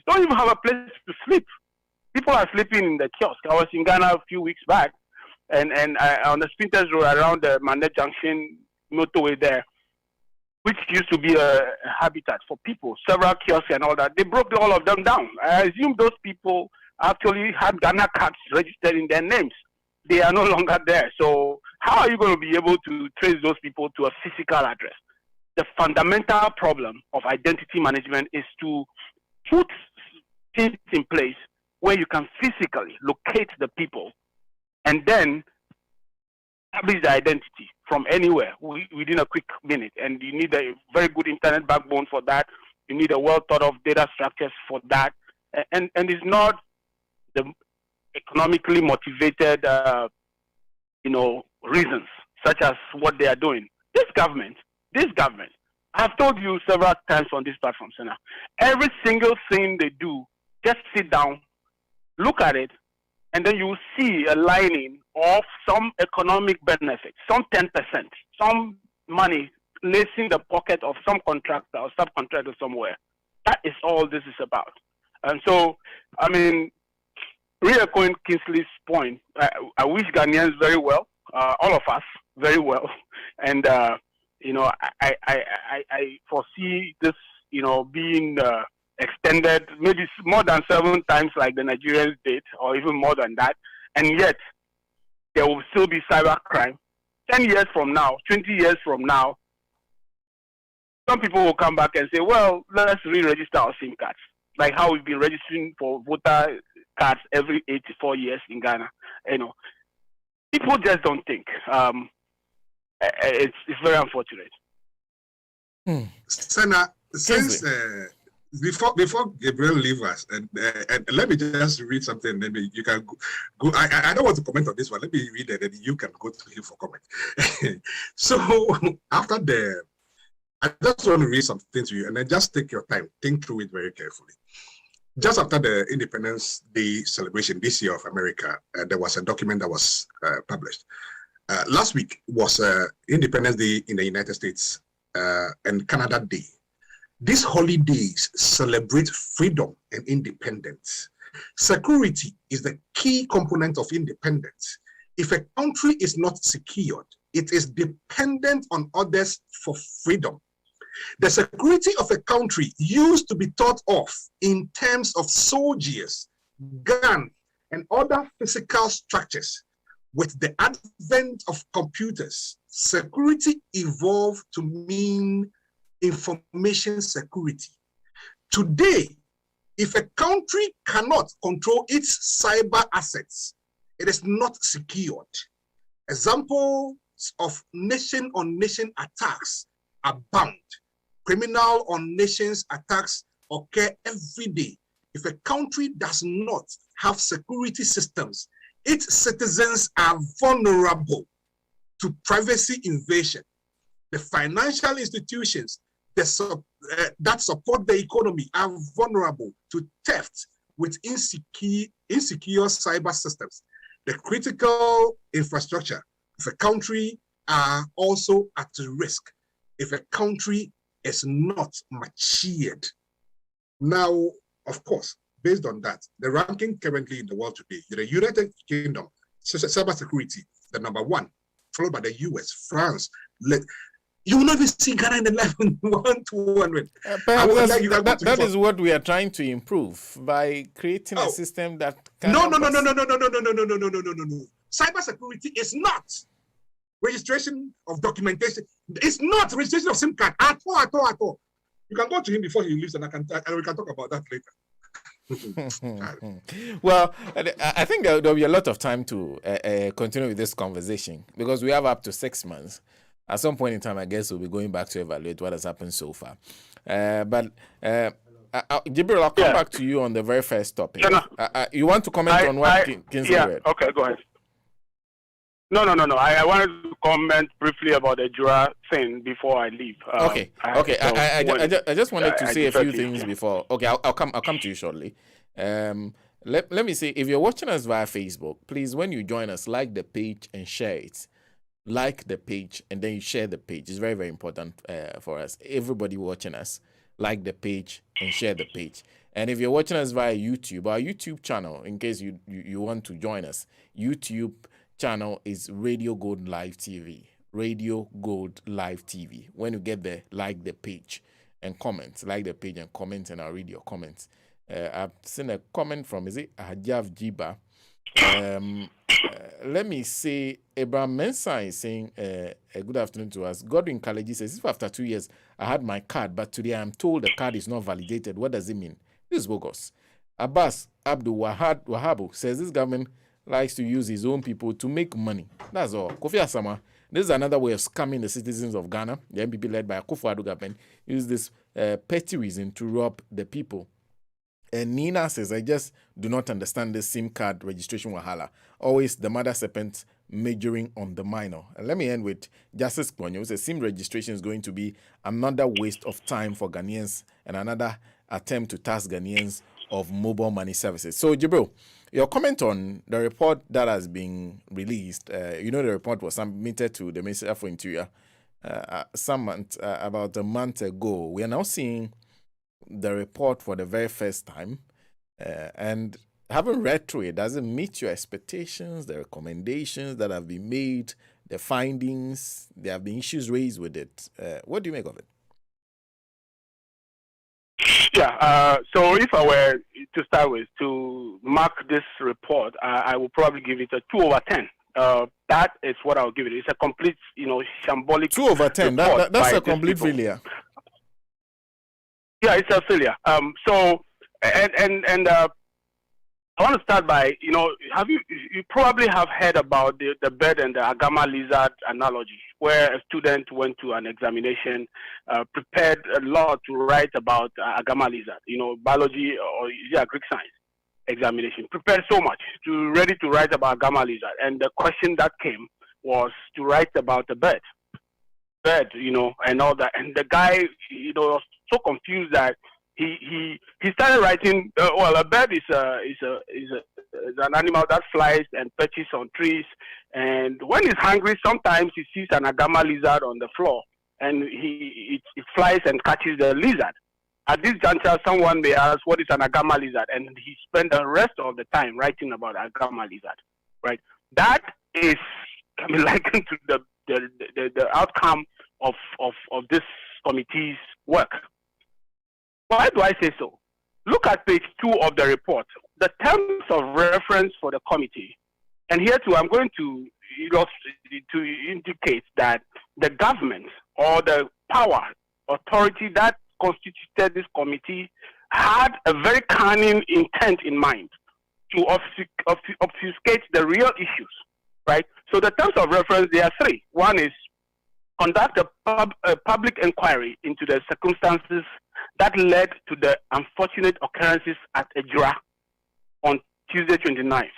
don't even have a place to sleep. People are sleeping in the kiosk. I was in Ghana a few weeks back, and on the Spinters Road around the Mande Junction motorway there, which used to be a habitat for people, several kiosks and all that. They broke all of them down. I assume those people actually had Ghana cards registered in their names. They are no longer there. So how are you going to be able to trace those people to a physical address? The fundamental problem of identity management is to put things in place where you can physically locate the people and then establish the identity from anywhere within a quick minute. And you need a very good internet backbone for that. You need a well thought of data structures for that. And it's not the economically motivated, reasons such as what they are doing. This government, I've told you several times on this platform, Sena, every single thing they do, just sit down, look at it, and then you see a lining of some economic benefit, some 10%, some money lacing the pocket of some contractor or subcontractor somewhere. That is all this is about. And so, I mean, re-echoing Kingsley's point, I wish Ghanaians very well, all of us very well, and I foresee this, being extended maybe more than 7 times like the Nigerians did, or even more than that, and yet there will still be cybercrime. 10 years from now, 20 years from now, some people will come back and say, well, let's re-register our SIM cards, like how we've been registering for voter cards every 84 years in Ghana. People just don't think. It's very unfortunate. Sena, since before Gabriel leave us, and let me just read something. Maybe you can go. I don't want to comment on this one. Let me read it, and you can go to him for comment. So after I just want to read something to you, and then just take your time, think through it very carefully. Just after the Independence Day celebration this year of America, there was a document that was published. Last week was Independence Day in the United States and Canada Day. These holidays celebrate freedom and independence. Security is the key component of independence. If a country is not secured, it is dependent on others for freedom. The security of a country used to be thought of in terms of soldiers, guns, and other physical structures. With the advent of computers, security evolved to mean information security. Today, if a country cannot control its cyber assets, it is not secured. Examples of nation-on-nation attacks abound. Criminal on nations attacks occur every day. If a country does not have security systems, its citizens are vulnerable to privacy invasion. The financial institutions that support the economy are vulnerable to theft with insecure cyber systems. The critical infrastructure of a country are also at risk if a country is not matured. Now, of course, based on that, the ranking currently in the world today, the United Kingdom, cybersecurity, the number 1, followed by the US, France. You will not even see Ghana in the level 1 to 100. That is what we are trying to improve by creating a system that can. No. Cybersecurity is not registration of documentation. It's not registration of SIM card at all. You can go to him before he leaves, and we can talk about that later. Well, I think there'll be a lot of time to continue with this conversation because we have up to 6 months. At some point in time, I guess we'll be going back to evaluate what has happened so far. But Jibril, I'll come back to you on the very first topic. You want to comment on what Kingsley read? Okay, go ahead. No. I wanted to comment briefly about the Ejura thing before I leave. Okay. I just wanted to say a few things before. Okay, I'll come to you shortly. Let me say, if you're watching us via Facebook, please, when you join us, like the page and share it. Like the page and then you share the page. It's very, very important for us. Everybody watching us, like the page and share the page. And if you're watching us via YouTube, our YouTube channel, in case you want to join us, YouTube channel is Radio Gold Live TV. Radio Gold Live TV. When you get there, like the page and comment. Like the page and comment, and I'll read your comments. I've seen a comment from, is it Hadjav Jiba? Let me say, Abraham Mensah is saying a good afternoon to us. Godwin Kaleji says, if after 2 years I had my card, but today I'm told the card is not validated, what does it mean? This is bogus. Abbas Abdul Wahabu says this government likes to use his own people to make money. That's all. Kofi Asama, this is another way of scamming the citizens of Ghana. The MPP led by Akufo-Addo government use this petty reason to rob the people. And Nina says, I just do not understand this SIM card registration wahala. Always the mother serpent majoring on the minor. And let me end with Justice Kponyo, who says SIM registration is going to be another waste of time for Ghanaians and another attempt to tax Ghanaians of mobile money services. So, Jibril, your comment on the report that has been released, the report was submitted to the Minister for Interior about a month ago. We are now seeing the report for the very first time, and having read through it, does it meet your expectations, the recommendations that have been made, the findings? There have been issues raised with it. What do you make of it? Yeah, so if I were to start with, to mark this report, I will probably give it a 2 over 10. That is what I'll give it. It's a complete, shambolic 2 over 10. That's a complete failure. Yeah, it's a failure. I want to start by, you probably have heard about the bird and the agama lizard analogy, where a student went to an examination, prepared a lot to write about agama lizard, biology or Greek science examination, prepared so much ready to write about agama lizard. And the question that came was to write about the bird, and all that. And the guy, was so confused that he started writing. A bird is an animal that flies and perches on trees, and when he's hungry, sometimes he sees an agama lizard on the floor, and it flies and catches the lizard. At this juncture, someone may ask, "What is an agama lizard?" And he spent the rest of the time writing about agama lizard. Right? That can be likened to the outcome of this committee's work. Why do I say so? Look at page 2 of the report, the terms of reference for the committee. And here too, I'm going to indicate that the government or the power authority that constituted this committee had a very cunning intent in mind to obfuscate the real issues, right? So the terms of reference, there are 3. One is conduct a public inquiry into the circumstances that led to the unfortunate occurrences at Ejura on Tuesday 29th.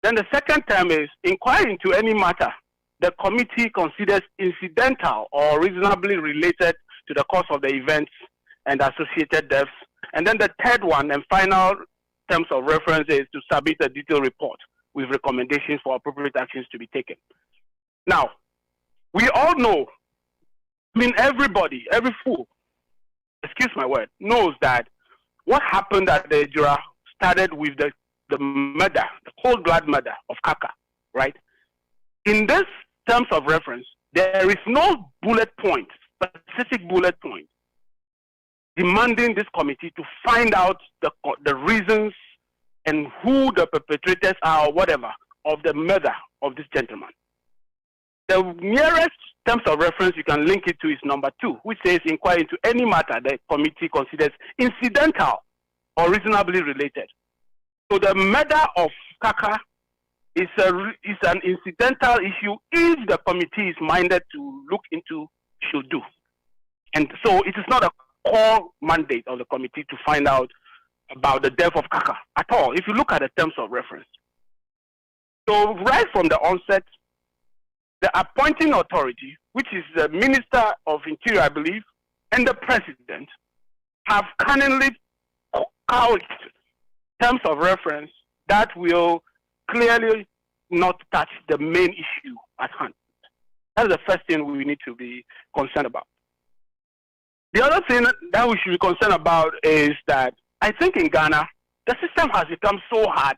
Then the second term is inquire into any matter the committee considers incidental or reasonably related to the cause of the events and associated deaths. And then the third one and final terms of reference is to submit a detailed report with recommendations for appropriate actions to be taken. Now, we all know, everybody, every fool, excuse my word, knows that what happened at the Ejura started with the murder, the cold blood murder of Kaka, right? In this terms of reference, there is no specific bullet point, demanding this committee to find out the reasons and who the perpetrators are or whatever of the murder of this gentleman. The nearest terms of reference you can link it to is number 2, which says inquire into any matter the committee considers incidental or reasonably related. So the murder of Kaka is an incidental issue if the committee is minded to look into, should do. And so it is not a core mandate of the committee to find out about the death of Kaka at all, if you look at the terms of reference. So right from the onset, the appointing authority, which is the Minister of Interior, I believe, and the President, have cunningly couched terms of reference that will clearly not touch the main issue at hand. That's the first thing we need to be concerned about. The other thing that we should be concerned about is that I think in Ghana, the system has become so hard.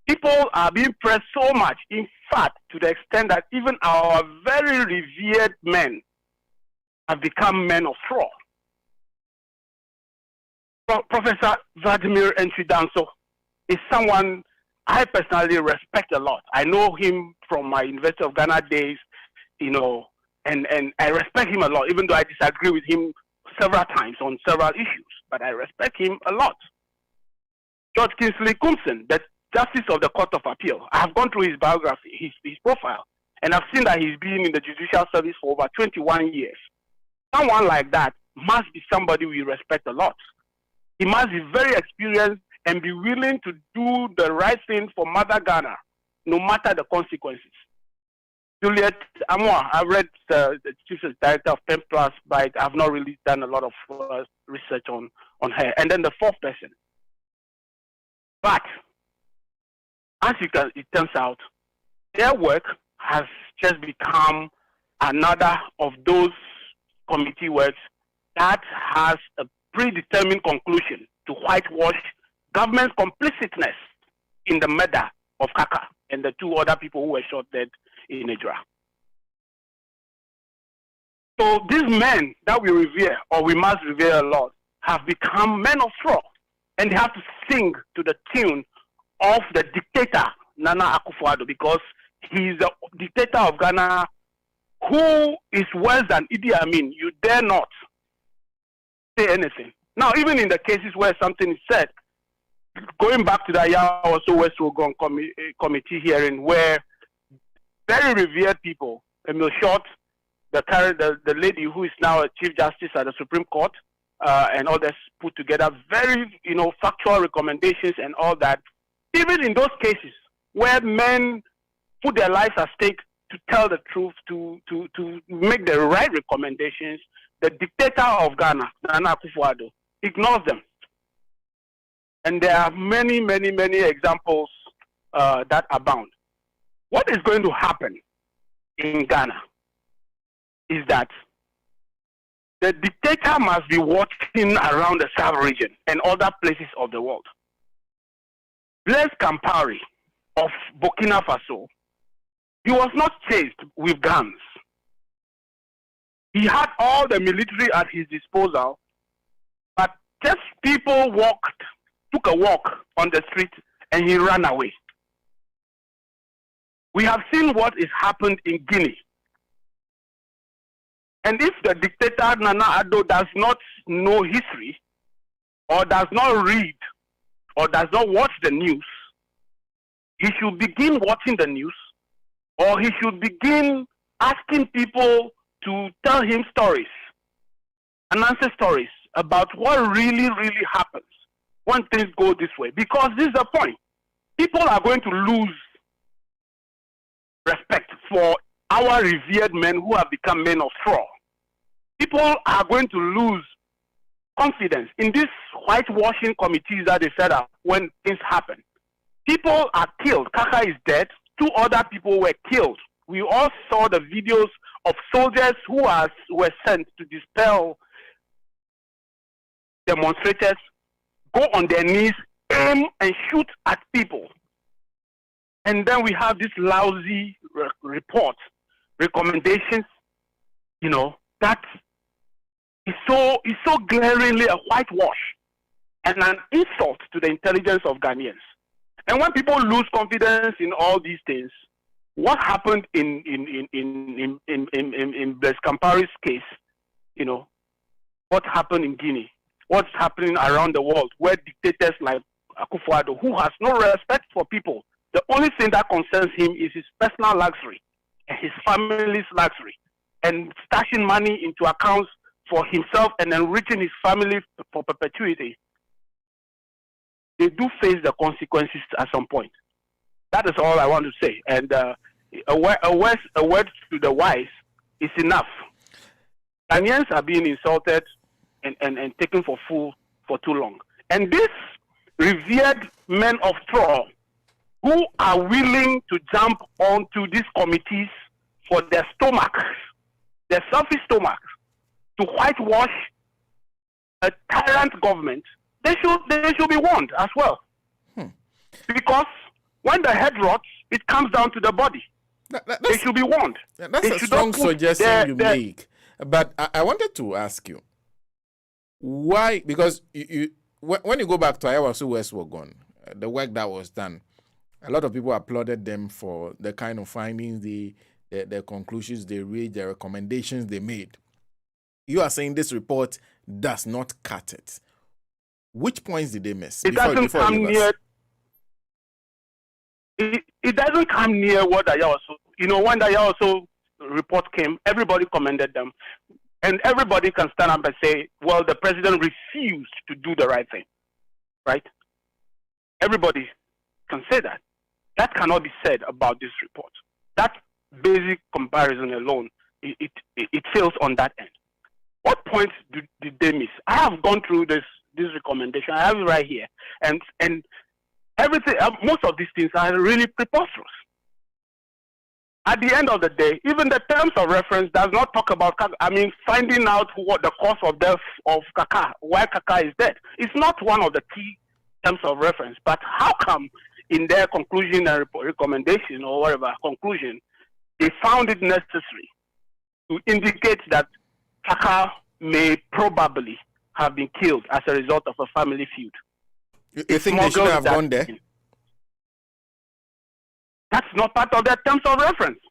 People are being pressed so much, in fact, to the extent that even our very revered men have become men of fraud. Professor Vladimir Entry-Danso is someone I personally respect a lot. I know him from my University of Ghana days, and I respect him a lot, even though I disagree with him several times on several issues, but I respect him a lot. George Kingsley Kumson, the Justice of the Court of Appeal. I have gone through his biography, his profile, and I've seen that he's been in the judicial service for over 21 years. Someone like that must be somebody we respect a lot. He must be very experienced and be willing to do the right thing for Mother Ghana, no matter the consequences. Juliet Amoa, I read the Chief Director of PEN Plus, but I've not really done a lot of research on her. And then the fourth person, But as it turns out, their work has just become another of those committee works that has a predetermined conclusion to whitewash government's complicitness in the murder of Kaka and the two other people who were shot dead in Ejura. So these men that we revere, or we must revere a lot, have become men of straw, and they have to sing to the tune of the dictator, Nana Akufo-Addo, because he's the dictator of Ghana who is worse than Idi Amin. You dare not say anything. Now, even in the cases where something is said, going back to the also West Wogon committee hearing, where very revered people, Emil Short, the lady who is now a Chief Justice at the Supreme Court, and others put together very, factual recommendations and all that. Even in those cases where men put their lives at stake to tell the truth, to make the right recommendations, the dictator of Ghana, Nana Akufo-Addo, ignores them. And there are many, many, many examples that abound. What is going to happen in Ghana is that the dictator must be watching around the Sahel region and other places of the world. Blaise Compaoré of Burkina Faso, he was not chased with guns. He had all the military at his disposal, but just people took a walk on the street and he ran away. We have seen what has happened in Guinea. And if the dictator Nana Addo does not know history, or does not read, or does not watch the news, he should begin watching the news, or he should begin asking people to tell him stories and answer stories about what really, really happens when things go this way. Because this is the point. People are going to lose respect for our revered men who have become men of straw. People are going to lose confidence in these whitewashing committees that they set up when things happen. People are killed. Kaka is dead. 2 other people were killed. We all saw the videos of soldiers who were sent to dispel demonstrators, go on their knees, aim and shoot at people. And then we have this lousy report, recommendations, that is so glaringly a whitewash and an insult to the intelligence of Ghanaians. And when people lose confidence in all these things, what happened in Blaise Compaoré's case, what happened in Guinea, what's happening around the world, where dictators like Akufo-Addo, who has no respect for people, the only thing that concerns him is his personal luxury and his family's luxury, and stashing money into accounts for himself and enriching his family for perpetuity. They do face the consequences at some point. That is all I want to say. And a word to the wise is enough. Ghanaians are being insulted and taken for fool for too long. And these revered men of straw who are willing to jump onto these committees for their stomachs, their selfish stomachs, to whitewash a tyrant government, they should be warned as well. Because when the head rots, it comes down to the body. They should be warned. That's a strong suggestion you make. But I wanted to ask you, why? Because when you go back to Ayawaso West Wogon, the work that was done, a lot of people applauded them for the kind of findings, the conclusions they reached, the recommendations they made. You are saying this report does not cut it. Which points did they miss? It doesn't come near. It doesn't come near what Ayawaso. When the Ayawaso report came, everybody commended them, and everybody can stand up and say, "Well, the president refused to do the right thing." Right? Everybody can say that. That cannot be said about this report. That basic comparison alone, it fails on that end. What points did they miss? I have gone through this recommendation. I have it right here, and everything, most of these things are really preposterous. At the end of the day, even the terms of reference does not talk about, finding out what the cause of death of Kaka, why Kaka is dead. It's not one of the key terms of reference. But how come in their conclusion and recommendation or whatever conclusion, they found it necessary to indicate that Kaka may probably have been killed as a result of a family feud? You think they should have gone there? That's not part of their terms of reference.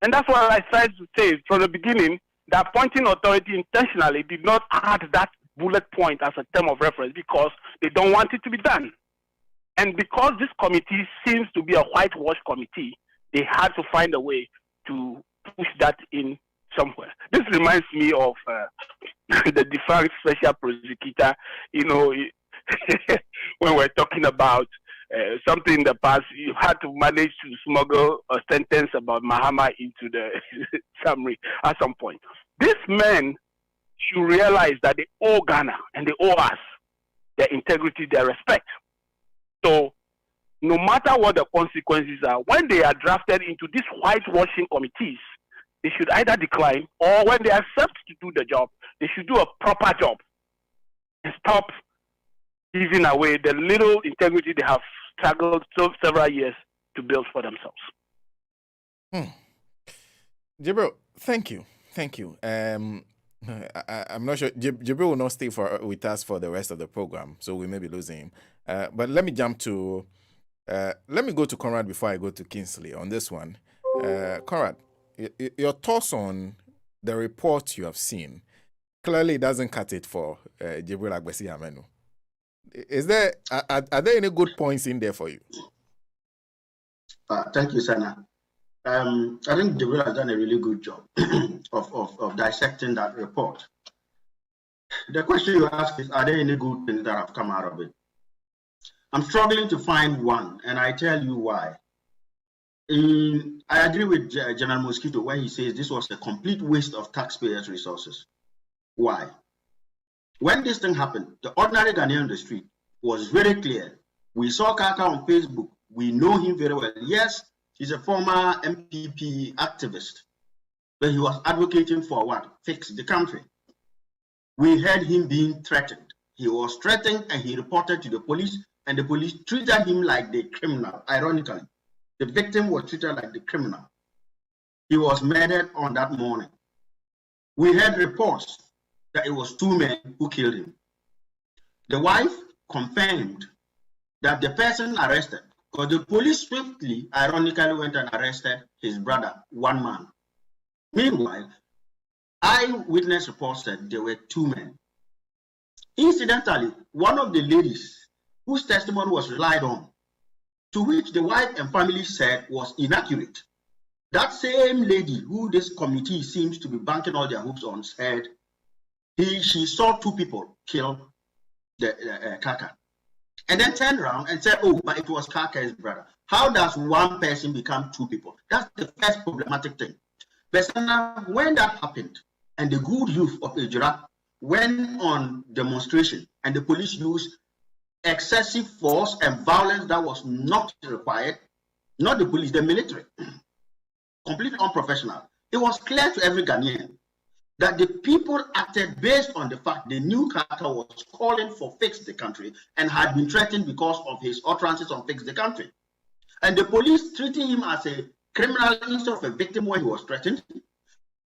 And that's why I tried to say from the beginning, the appointing authority intentionally did not add that bullet point as a term of reference because they don't want it to be done. And because this committee seems to be a whitewash committee, they had to find a way to push that in somewhere. This reminds me of the defunct special prosecutor, when we're talking about something in the past, you had to manage to smuggle a sentence about Mahama into the summary at some point. These men should realize that they owe Ghana and they owe us their integrity, their respect. So no matter what the consequences are, when they are drafted into these whitewashing committees, they should either decline or when they accept to do the job, they should do a proper job and stop giving away the little integrity they have struggled several years to build for themselves. Jibril, thank you. I'm not sure. Jibril will not stay with us for the rest of the program, so we may be losing him. But let me jump to, let me go to Conrad before I go to Kingsley on this one. Conrad, your thoughts on the report you have seen clearly doesn't cut it for Jibril Agbesi Amenu. Are there any good points in there for you? Thank you, Sena. I think Jibril has done a really good job of dissecting that report. The question you ask is, are there any good things that have come out of it? I'm struggling to find one, and I tell you why. I agree with General Mosquito when he says this was a complete waste of taxpayers' resources. Why? When this thing happened, the ordinary Ghanaian on the street was very clear. We saw Kaka on Facebook. We know him very well. Yes, he's a former MPP activist, but he was advocating for what? Fix the country. We heard him being threatened. He was threatened and he reported to the police, and the police treated him like the criminal. Ironically, the victim was treated like the criminal. He was murdered on that morning. We heard reports that it was 2 men who killed him. The wife confirmed that the person arrested, because the police swiftly, ironically, went and arrested his brother, 1 man. Meanwhile, eyewitness reports said there were 2 men. Incidentally, one of the ladies whose testimony was relied on, to which the wife and family said was inaccurate, that same lady who this committee seems to be banking all their hopes on said she saw 2 people kill the Kaka, and then turned around and said, oh, but it was Kaka's brother. How does 1 person become 2 people? That's the first problematic thing. But when that happened, and the good youth of Ejura went on demonstration, and the police used excessive force and violence that was not required, not the police, the military, completely unprofessional. It was clear to every Ghanaian that the people acted based on the fact they knew Kaka was calling for fix the country and had been threatened because of his utterances on fix the country. And the police treating him as a criminal instead of a victim when he was threatened.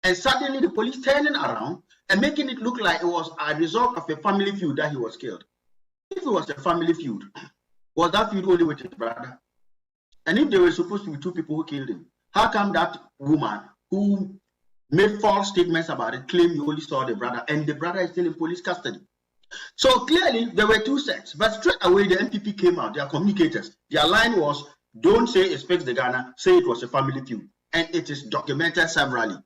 And suddenly the police turning around and making it look like it was a result of a family feud that he was killed. If it was a family feud, was that feud only with his brother? And if there were supposed to be 2 people who killed him, how come that woman who made false statements about it claimed you only saw the brother, and the brother is still in police custody? So clearly there were 2 sets, but straight away the MPP came out, their communicators. Their line was, don't say it's fixed the Ghana, say it was a family feud. And it is documented severally.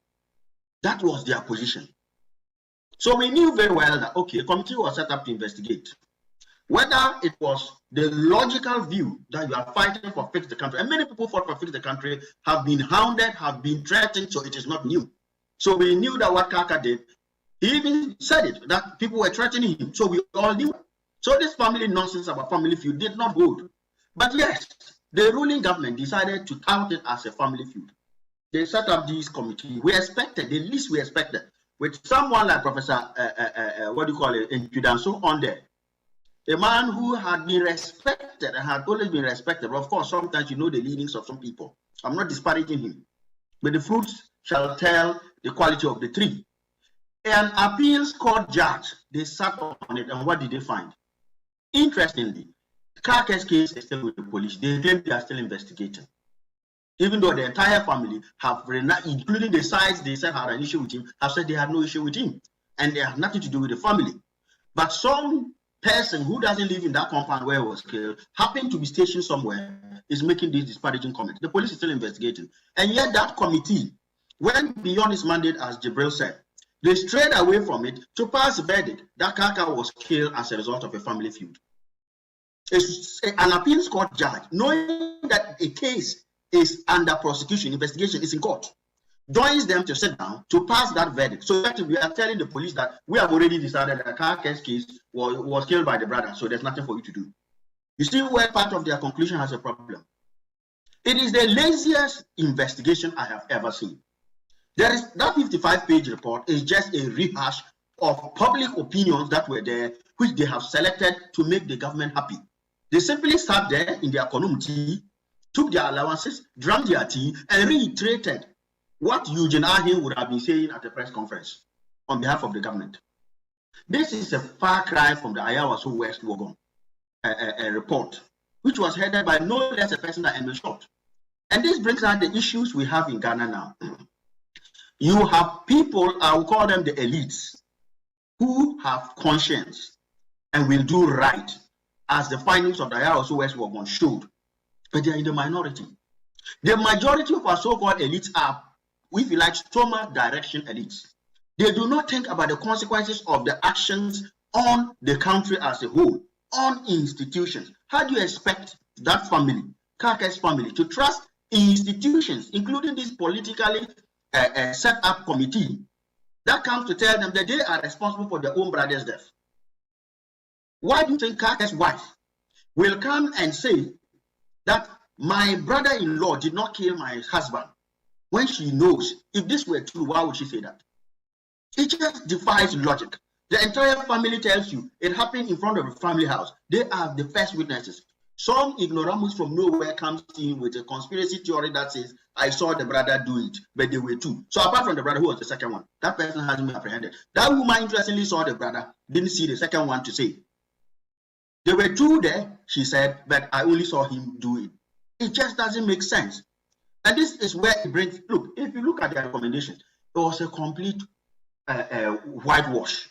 That was their position. So we knew very well that, okay, a committee was set up to investigate. Whether it was the logical view that you are fighting for fix the country, and many people fought for fix the country, have been hounded, have been threatened, so it is not new. So we knew that what Kaka did, he even said it, that people were threatening him, so we all knew. So this family nonsense about family feud did not hold. But yes, the ruling government decided to tout it as a family feud. They set up these committees. We expected, the least we expected, with someone like Professor, Nkudanso on there. A man who had been respected and had always been respected. But of course, sometimes you know the leanings of some people. I'm not disparaging him. But the fruits shall tell the quality of the tree. An appeals court judge, they sat on it, and what did they find? Interestingly, the Carcass case is still with the police. They claim they are still investigating. Even though the entire family have, including the sides they said had an issue with him, have said they had no issue with him. And they have nothing to do with the family. But some person who doesn't live in that compound where he was killed, happened to be stationed somewhere, is making these disparaging comments. The police is still investigating. And yet that committee went beyond its mandate, as Jibril said. They strayed away from it to pass a verdict that Kaka was killed as a result of a family feud. An appeals court judge, knowing that a case is under prosecution, investigation is in court, joins them to sit down to pass that verdict. So that we are telling the police that we have already decided that Kaka's case was killed by the brother, so there's nothing for you to do. You see where part of their conclusion has a problem. It is the laziest investigation I have ever seen. There is that 55-page report is just a rehash of public opinions that were there, which they have selected to make the government happy. They simply sat there in their community, took their allowances, drank their tea, and reiterated what Eugene Ahin would have been saying at a press conference on behalf of the government. This is a far cry from the Ayawaso West Wogon report, which was headed by no less a person than Emil Short. And this brings out the issues we have in Ghana now. You have people, I will call them the elites, who have conscience and will do right, as the findings of the Ayawaso West Wogon showed, but they are in the minority. The majority of our so-called elites are, if you like, stomach direction elites. They do not think about the consequences of the actions on the country as a whole, on institutions. How do you expect that family, Kaka's family, to trust institutions, including this politically set up committee that comes to tell them that they are responsible for their own brother's death? Why do you think Kaka's wife will come and say that my brother-in-law did not kill my husband, when she knows, if this were true, why would she say that? It just defies logic. The entire family tells you it happened in front of a family house. They are the first witnesses. Some ignoramus from nowhere comes in with a conspiracy theory that says, I saw the brother do it, but they were two. So apart from the brother, who was the second one? That person hasn't been apprehended. That woman interestingly saw the brother, didn't see the second one to say. There were two there, she said, but I only saw him do it. It just doesn't make sense. And this is where it brings, look, if you look at the recommendations, it was a complete whitewash.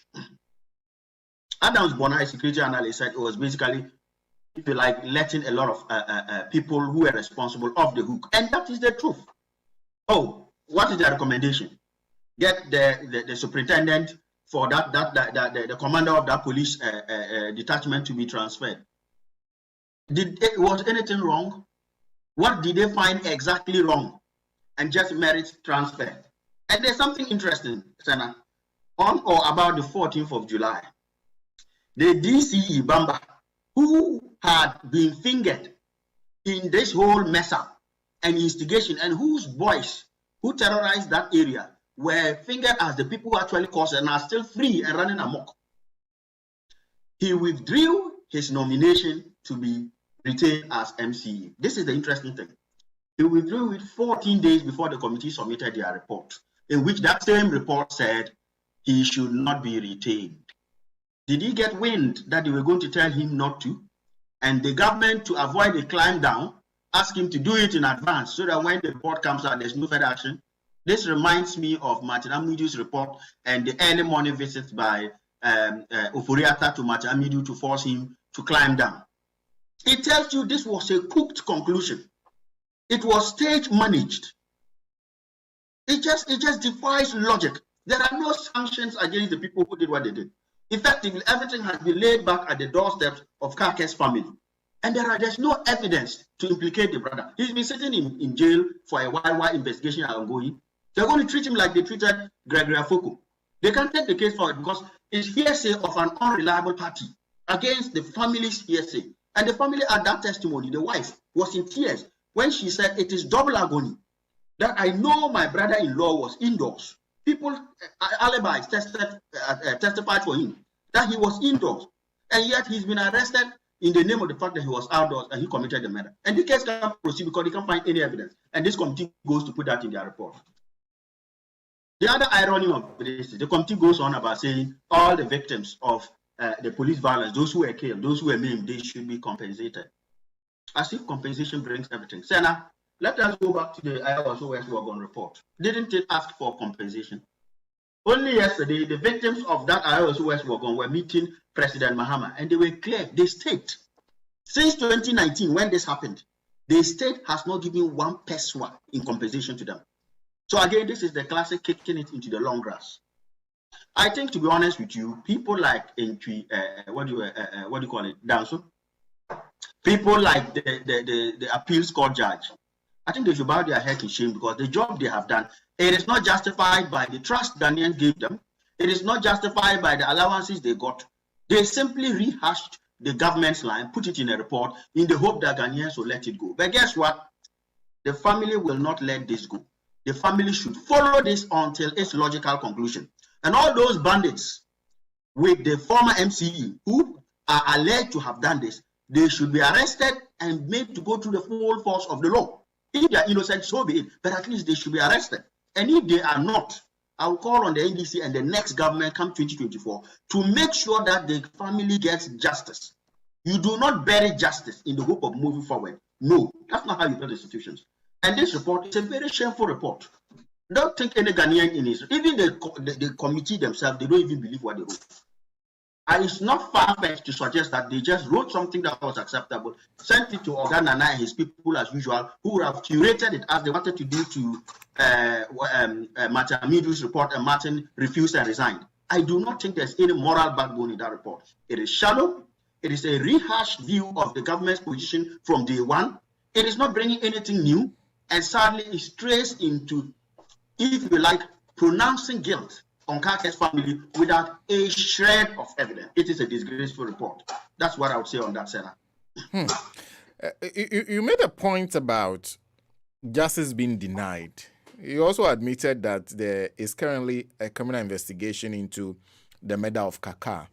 Adams Bonner, a security analyst, said it was basically, if you like, letting a lot of people who were responsible off the hook. And that is the truth. Oh, what is the recommendation? Get the superintendent for the commander of that police detachment to be transferred. Was anything wrong? What did they find exactly wrong and just merits transfer? And there's something interesting, Sena. On or about the 14th of July, the DCE Bamba, who had been fingered in this whole mess up and instigation, and whose boys who terrorized that area were fingered as the people who actually caused it and are still free and running amok. He withdrew his nomination to be retained as MCE. This is the interesting thing. He withdrew it 14 days before the committee submitted their report, in which that same report said he should not be retained. Did he get wind that they were going to tell him not to? And the government, to avoid a climb down, asked him to do it in advance so that when the report comes out, there's no further action. This reminds me of Martin Amidu's report and the early morning visits by Oforiata to Martin Amidu to force him to climb down. It tells you this was a cooked conclusion. It was stage managed. It just defies logic. There are no sanctions against the people who did what they did. Effectively, everything has been laid back at the doorstep of Kake's family. And there's no evidence to implicate the brother. He's been sitting in jail for a while investigation is ongoing. They're going to treat him like they treated Gregory Afoko. They can't take the case forward because it's hearsay of an unreliable party against the family's hearsay. And the family at that testimony, the wife was in tears when she said, it is double agony that I know my brother-in-law was indoors. People, alibis testified for him that he was indoors. And yet he's been arrested in the name of the fact that he was outdoors and he committed the murder. And the case can't proceed because they can't find any evidence. And this committee goes to put that in their report. The other irony of this is the committee goes on about saying all the victims of the police violence, those who were killed, those who were maimed, they should be compensated. As if compensation brings everything. Sena, let us go back to the IOSO West Wagon report. Didn't it ask for compensation? Only yesterday, the victims of that IOSO West Wagon were meeting President Mahama, and they were clear. The state, since 2019, when this happened, the state has not given 1 peso in compensation to them. So again, this is the classic kicking it into the long grass. I think, to be honest with you, people like what do you call it, Danso? People like the appeals court judge, I think they should bow their head in shame because the job they have done, it is not justified by the trust Ghanaians gave them. It is not justified by the allowances they got. They simply rehashed the government's line, put it in a report in the hope that Ghanaians will let it go. But guess what? The family will not let this go. The family should follow this until its logical conclusion. And all those bandits with the former MCE who are alleged to have done this, they should be arrested and made to go through the full force of the law. If they are innocent, so be it. But at least they should be arrested. And if they are not, I will call on the NDC and the next government come 2024 to make sure that the family gets justice. You do not bury justice in the hope of moving forward. No, that's not how you build institutions. And this report is a very shameful report. Don't think any Ghanaian in Israel, even the committee themselves, they don't even believe what they wrote. And it's not far-fetched to suggest that they just wrote something that was acceptable, sent it to Oga Nana and his people as usual, who would have curated it as they wanted to do to Martin Amidu's report, and Martin refused and resigned. I do not think there's any moral backbone in that report. It is shallow. It is a rehashed view of the government's position from day one. It is not bringing anything new, and sadly it strays into, if you like, pronouncing guilt on Kake's family without a shred of evidence. It is a disgraceful report. That's what I would say on that, Sena. You made a point about justice being denied. You also admitted that there is currently a criminal investigation into the murder of Kaka.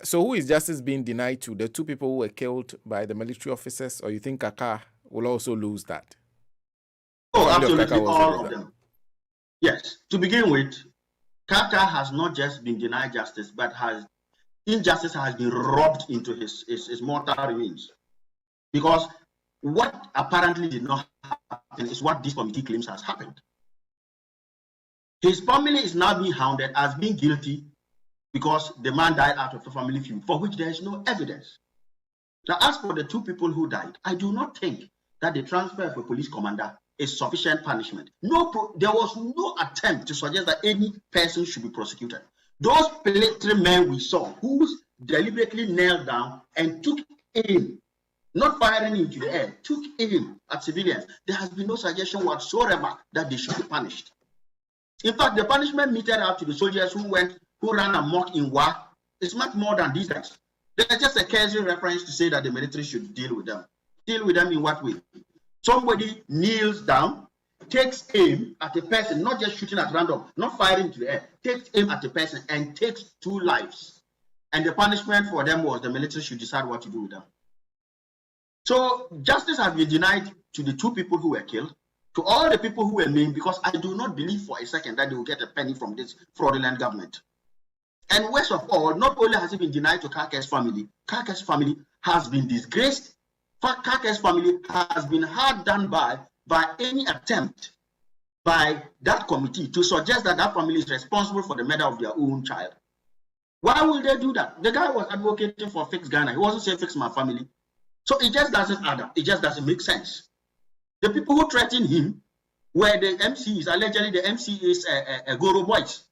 So who is justice being denied to? The 2 people who were killed by the military officers, or you think Kaka will also lose that? Oh, absolutely, all of them. Yes. To begin with, Kaka has not just been denied justice, but injustice has been robbed into his mortal remains. Because what apparently did not happen is what this committee claims has happened. His family is now being hounded as being guilty because the man died out of a family feud, for which there is no evidence. Now, as for the 2 people who died, I do not think that the transfer of a police commander is sufficient punishment. There was no attempt to suggest that any person should be prosecuted. Those military men we saw who deliberately knelt down and took aim, not firing into the air, took aim at civilians. There has been no suggestion whatsoever that they should be punished. In fact, the punishment meted out to the soldiers who ran amok in war is much more than these guys. There's just a casual reference to say that the military should deal with them. Deal with them in what way? Somebody kneels down, takes aim at a person, not just shooting at random, not firing into the air, takes aim at a person and takes 2 lives. And the punishment for them was the military should decide what to do with them. So justice has been denied to the 2 people who were killed, to all the people who were maimed, because I do not believe for a second that they will get a penny from this fraudulent government. And worst of all, not only has it been denied to Kake's family has been disgraced. Kake's family has been hard done by any attempt by that committee to suggest that that family is responsible for the murder of their own child. Why will they do that? The guy was advocating for Fix Ghana. He wasn't saying fix my family. So it just doesn't add up. It just doesn't make sense. The people who threatened him were the MCs. Allegedly, the MC is a Goro boys.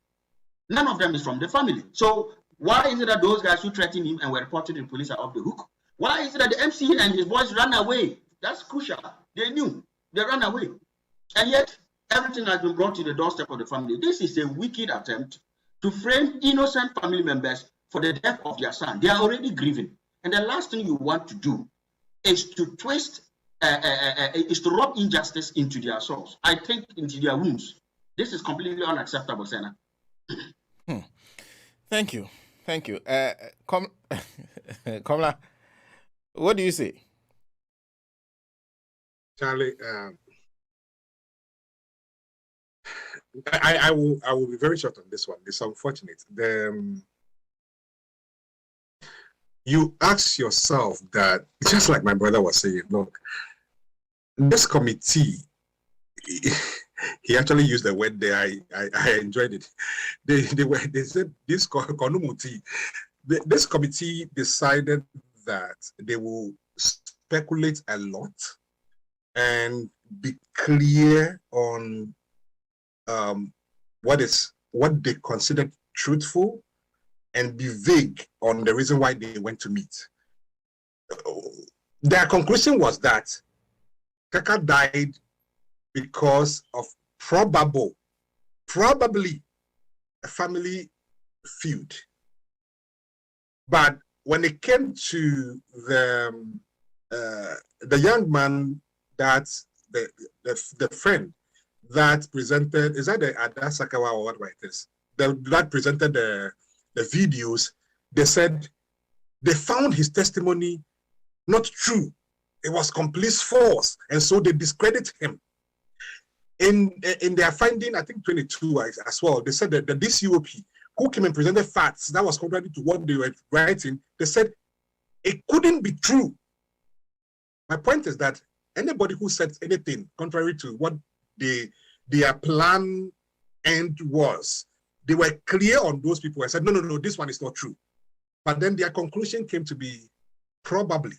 None of them is from the family. So why is it that those guys who threatened him and were reported to the police are off the hook? Why is it that the MC and his boys ran away? That's crucial. They knew. They ran away. And yet, everything has been brought to the doorstep of the family. This is a wicked attempt to frame innocent family members for the death of their son. They are already grieving. And the last thing you want to do is to twist, is to rub injustice into their souls. I think into their wounds. This is completely unacceptable, Sena. Thank you. Komla, what do you say? Charlie, I will be very short on this one. It's unfortunate. You ask yourself that, just like my brother was saying, look, this committee, he actually used the word there. I enjoyed it. They said this committee decided that they will speculate a lot and be clear on what they considered truthful, and be vague on the reason why they went to meet. Their conclusion was that Kaka died because of probably a family feud. But when it came to the young man, that the friend that presented, is that the Adasakawa or what it is, that presented the videos, they said they found his testimony not true. It was complete false, and so they discredit him. In their finding, I think 22 as well, they said that the DCOP who came and presented facts that was contrary to what they were writing, they said it couldn't be true. My point is that anybody who said anything contrary to what their plan end was, they were clear on those people and said, no, this one is not true. But then their conclusion came to be probably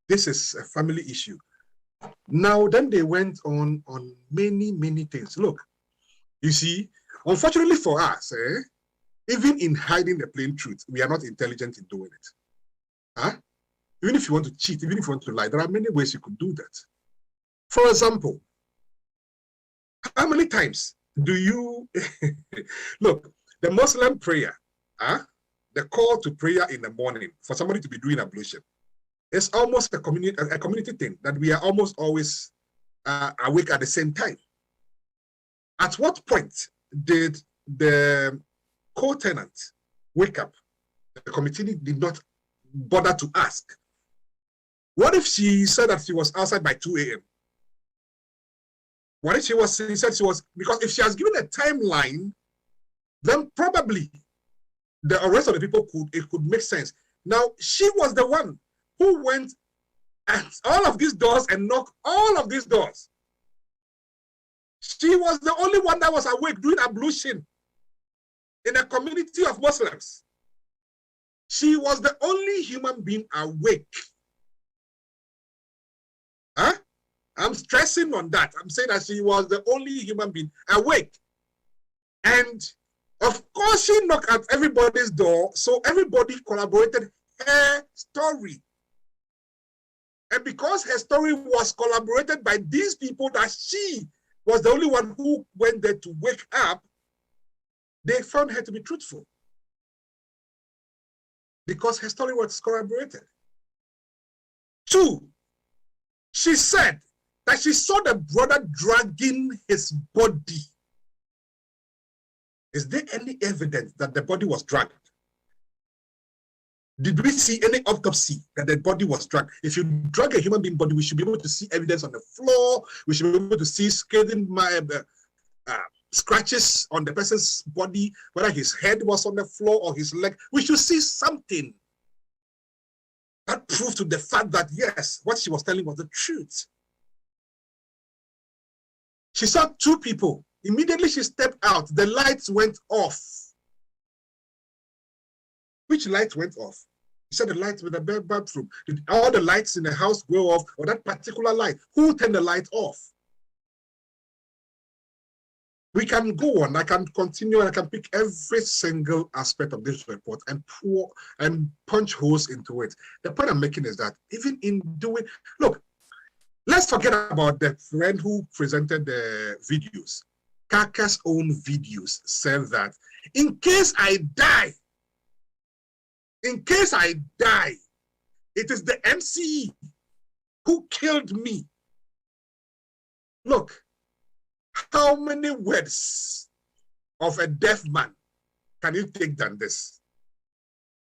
this is a family issue. Now, then they went on many things. Look, you see, unfortunately for us, even in hiding the plain truth, we are not intelligent in doing it. Huh? Even if you want to cheat, even if you want to lie, there are many ways you could do that. For example, how many times do you look, the Muslim prayer, the call to prayer in the morning for somebody to be doing ablution, it's almost a community thing that we are almost always awake at the same time. At what point did the co-tenant wake up? The committee did not bother to ask. What if she said that she was outside by 2 a.m.? What if she said she was, because if she has given a timeline, then probably the rest of the people could make sense. Now, she was the one who went at all of these doors and knocked all of these doors. She was the only one that was awake doing ablution in a community of Muslims. She was the only human being awake. Huh? I'm stressing on that. I'm saying that she was the only human being awake. And of course, she knocked at everybody's door, so everybody collaborated her story. And because her story was collaborated by these people, that she was the only one who went there to wake up, they found her to be truthful. Because her story was corroborated. 2, she said that she saw the brother dragging his body. Is there any evidence that the body was dragged? Did we see any autopsy that the body was dragged? If you drag a human being body, we should be able to see evidence on the floor. We should be able to see scathing scratches on the person's body, whether his head was on the floor or his leg. We should see something that proved to the fact that, yes, what she was telling was the truth. She saw 2 people. Immediately she stepped out, the lights went off. Which light went off? He said the lights with the bathroom. Did all the lights in the house go off, or that particular light? Who turned the light off? We can go on. I can continue. I can pick every single aspect of this report and punch holes into it. The point I'm making is that even in doing, look, let's forget about the friend who presented the videos. Kaka's own videos said that in case I die, In case I die, it is the MCE who killed me. Look, how many words of a deaf man can you take than this?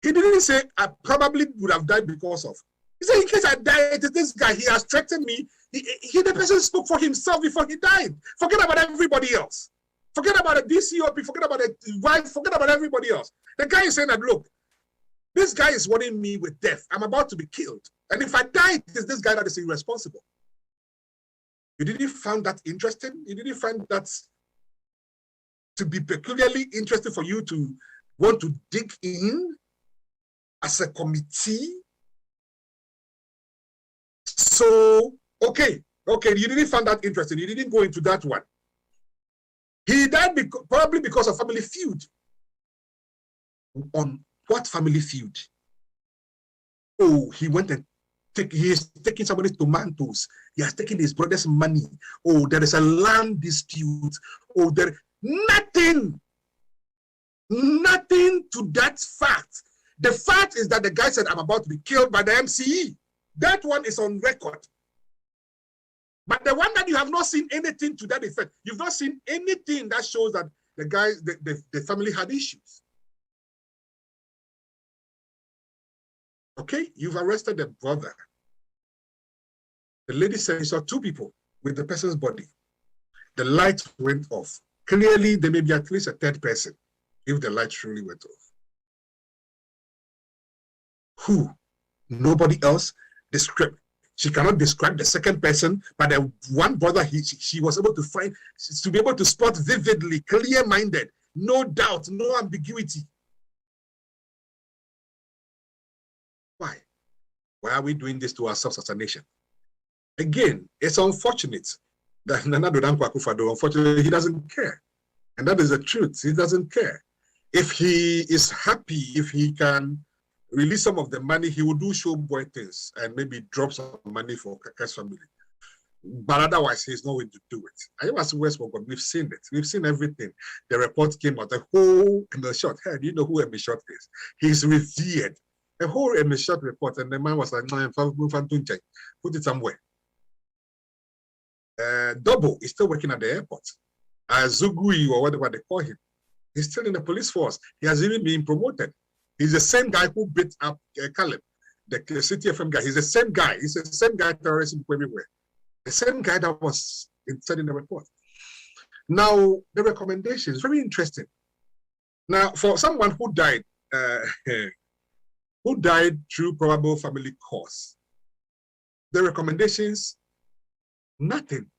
He didn't say, I probably would have died because of. He said, in case I die, it is this guy. He has threatened me. The person spoke for himself before he died. Forget about everybody else. Forget about the DCOP. Forget about the wife. Forget about everybody else. The guy is saying that, look, this guy is warning me with death. I'm about to be killed. And if I die, it is this guy that is irresponsible. You didn't find that interesting? You didn't find that to be peculiarly interesting for you to want to dig in as a committee? So, okay, you didn't find that interesting. You didn't go into that one. He died probably because of family feud. On what family feud? Oh, he went and he is taking somebody's tomatoes. He has taken his brother's money. Oh, there is a land dispute. Oh, nothing to that fact. The fact is that the guy said, I'm about to be killed by the MCE. That one is on record. But the one that you have not seen anything to that effect, you've not seen anything that shows that the guy, the family had issues. Okay, you've arrested the brother. The lady said she saw two people with the person's body. The light went off. Clearly, there may be at least a third person if the light truly went off. Who? Nobody else described. She cannot describe the second person, but the one brother she was able to find, to be able to spot vividly, clear-minded, no doubt, no ambiguity. Why? Why are we doing this to ourselves as a nation? Again, it's unfortunate that Nana Dodam Akufo-Addo, unfortunately, he doesn't care. And that is the truth. He doesn't care. If he is happy, if he can release some of the money, he will do showboy things and maybe drop some money for Kaka's family. But otherwise, he's not going to do it. I was Westbrook, but we've seen it. We've seen everything. The report came out, the whole Emil-Short. Hey, do you know who Emil-Short is? He's revered. A whole Emil-Short report, and the man was like, put it somewhere. Double is still working at the airport. Zugui, or whatever they call him, he's still in the police force. He has even been promoted. He's the same guy who beat up Caleb, the City FM guy. He's the same guy. He's the same guy terrorism everywhere. The same guy that was said in the report. Now, the recommendation is very interesting. Now, for someone who died through probable family cause, the recommendations, nothing.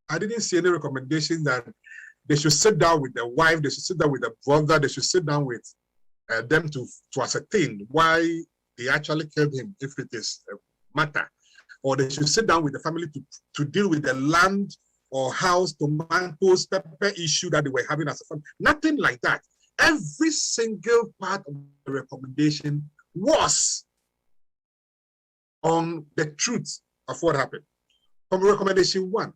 I didn't see any recommendation that they should sit down with the wife, they should sit down with the brother, they should sit down with them to ascertain why they actually killed him, if it is a matter. Or they should sit down with the family to deal with the land or house, tomatoes, pepper issue that they were having as a family. Nothing like that. Every single part of the recommendation was on the truth of what happened. From recommendation 1,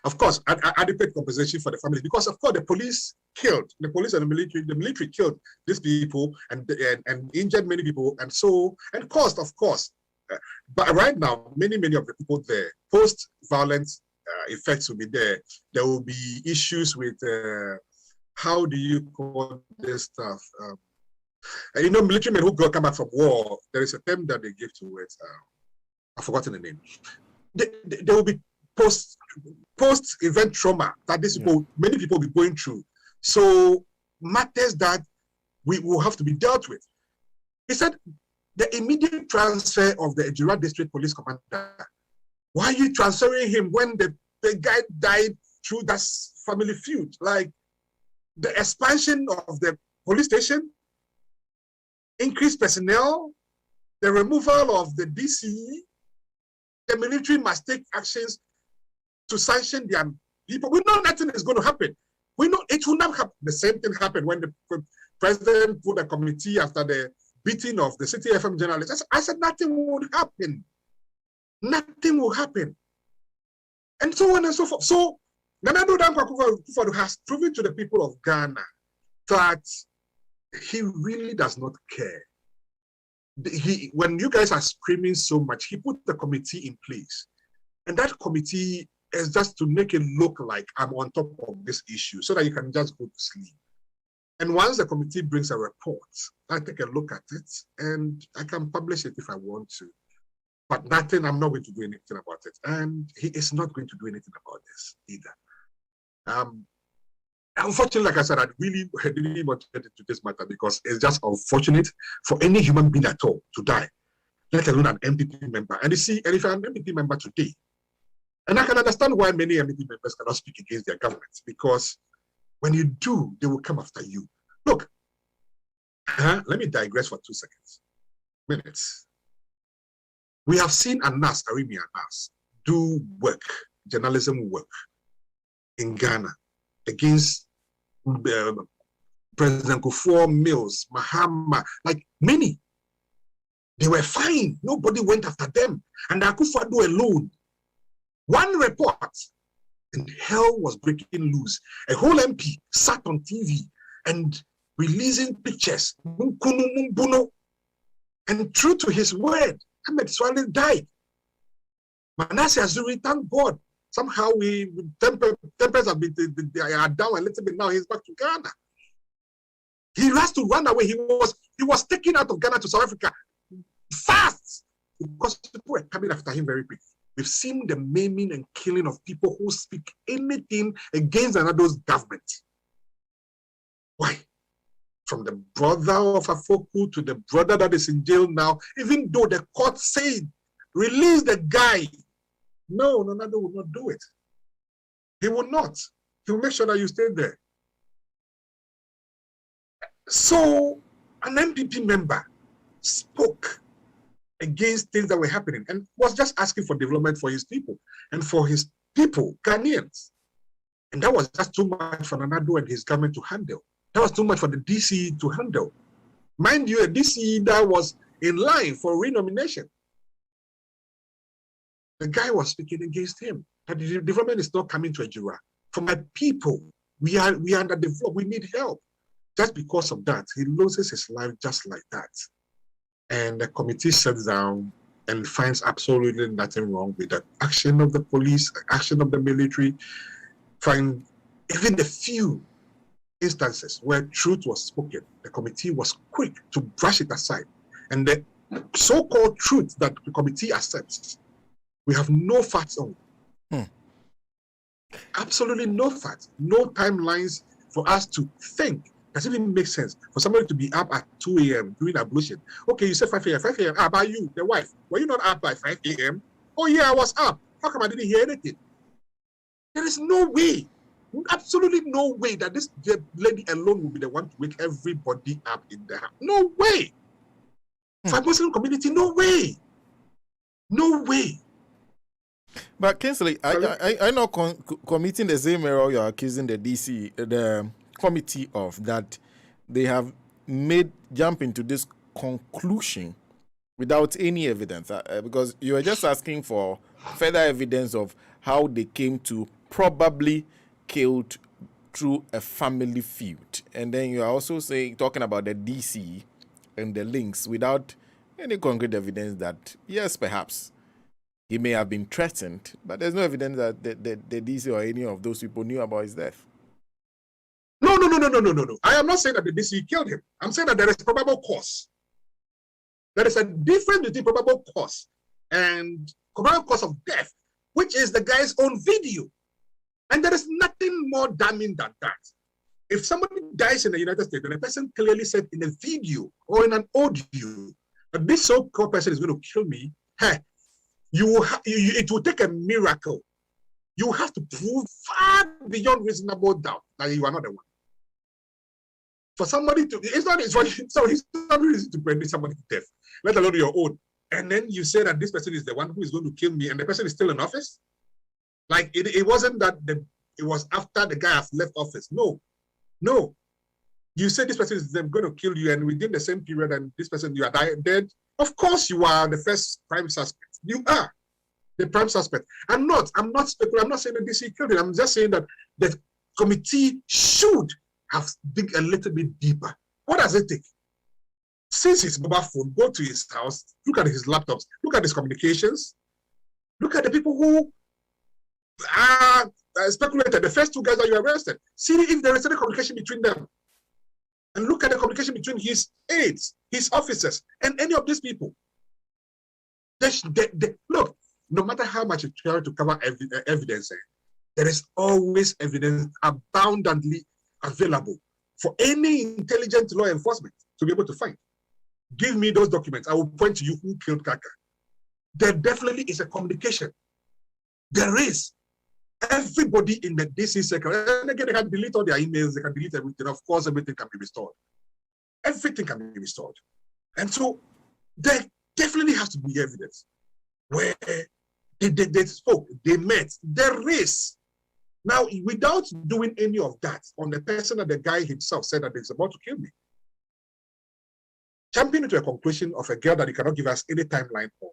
of course, adequate compensation for the family, because of course the police killed, the police and the military killed these people and injured many people, and cost, of course. But right now, many of the people there, post-violent effects will be there. There will be issues with, how do you call this stuff? Military men who come back from war, there is a term that they give to it. I've forgotten the name. There will be post-event trauma that many people will be going through. So matters that we will have to be dealt with. He said the immediate transfer of the Ejura District Police Commander. Why are you transferring him when the guy died through that family feud? Like the expansion of the police station, increased personnel, the removal of the DCE, the military must take actions to sanction their people. We know nothing is going to happen. We know it will not happen. The same thing happened when the president put a committee after the beating of the City FM journalists. I said nothing would happen. Nothing will happen. And so on and so forth. So Nana Dodam Akufo-Addo has proven to the people of Ghana that he really does not care when you guys are screaming so much, he put the committee in place. And that committee is just to make it look like I'm on top of this issue so that you can just go to sleep. And once the committee brings a report, I take a look at it and I can publish it if I want to. But nothing, I'm not going to do anything about it. And he is not going to do anything about this either. Unfortunately, like I said, I didn't want to get into this matter because it's just unfortunate for any human being at all to die, let alone an MPP member. And you see, and if I'm an MPP member today, and I can understand why many MPP members cannot speak against their governments, because when you do, they will come after you. Look, let me digress for 2 minutes. We have seen Anas, Arimi Anas, do work, journalism work in Ghana against President Kufuor, Mills, Mahama, like many. They were fine. Nobody went after them. And Akufo-Addo alone, one report, and hell was breaking loose. A whole MP sat on TV and releasing pictures. And true to his word, Ahmed Swale died. Manasseh Azuri, thank God. Somehow tempers have been they are down a little bit now. He's back to Ghana. He has to run away. He was taken out of Ghana to South Africa fast because people were coming after him very quickly. We've seen the maiming and killing of people who speak anything against another's government. Why? From the brother of Afoku to the brother that is in jail now, even though the court said, release the guy. No, Nonado will not do it. He will not. He will make sure that you stay there. So an MPP member spoke against things that were happening and was just asking for development for his people and for his people, Ghanaians. And that was just too much for Nonado and his government to handle. That was too much for the DC to handle. Mind you, a DC that was in line for renomination. The guy was speaking against him. That the development is not coming to Ejura. For my people, we are underdeveloped. We need help. Just because of that, he loses his life just like that. And the committee sits down and finds absolutely nothing wrong with the action of the police, action of the military. Find even the few instances where truth was spoken, the committee was quick to brush it aside. And the so-called truth that the committee accepts, we have no facts on. Absolutely no facts, no timelines for us to think. Does it even make sense for somebody to be up at 2 a.m. doing ablution? Okay, you said 5 a.m. 5 a.m. How about you, the wife? Were you not up by 5 a.m.? Oh yeah, I was up. How come I didn't hear anything? There is no way, absolutely no way that this lady alone will be the one to wake everybody up in the house. No way. For a Muslim community, no way. No way. But Kingsley, I know committing the same error you're accusing the DC, the committee of, that they have jump into this conclusion without any evidence, because you were just asking for further evidence of how they came to probably killed through a family feud, and then you are also talking about the DC and the links without any concrete evidence that yes, perhaps he may have been threatened, but there's no evidence that the DC or any of those people knew about his death. No. I am not saying that the DC killed him. I'm saying that there is probable cause. There is a difference between probable cause and probable cause of death, which is the guy's own video. And there is nothing more damning than that. If somebody dies in the United States and the person clearly said in a video or in an audio that this so-called person is going to kill me, hey, it will take a miracle. You have to prove far beyond reasonable doubt that you are not the one. For somebody to, it's not reason to predict somebody to death, let alone your own. And then you say that this person is the one who is going to kill me, and the person is still in office. Like it wasn't that it was after the guy has left office. No. You say this person is going to kill you, and within the same period, and this person you are dead. Of course, you are the first prime suspect. You are the prime suspect. I'm not speculating. I'm not saying that DC killed him. I'm just saying that the committee should have dig a little bit deeper. What does it take seize his mobile phone, go to his house, look at his laptops, look at his communications, look at the people who are speculated, the first two guys that you arrested. See if there is any communication between them. And look at the communication between his aides, his officers, and any of these people. Look, no matter how much you try to cover evidence, there is always evidence abundantly available for any intelligent law enforcement to be able to find. Give me those documents. I will point to you who killed Kaka. There definitely is a communication. There is. Everybody in the DC sector, and again, they can delete all their emails, they can delete everything. Of course, everything can be restored. Everything can be restored. And so there definitely has to be evidence where they spoke, they met, there is. Now, without doing any of that, on the person that the guy himself said that he's about to kill me, jumping into a conclusion of a girl that you cannot give us any timeline for.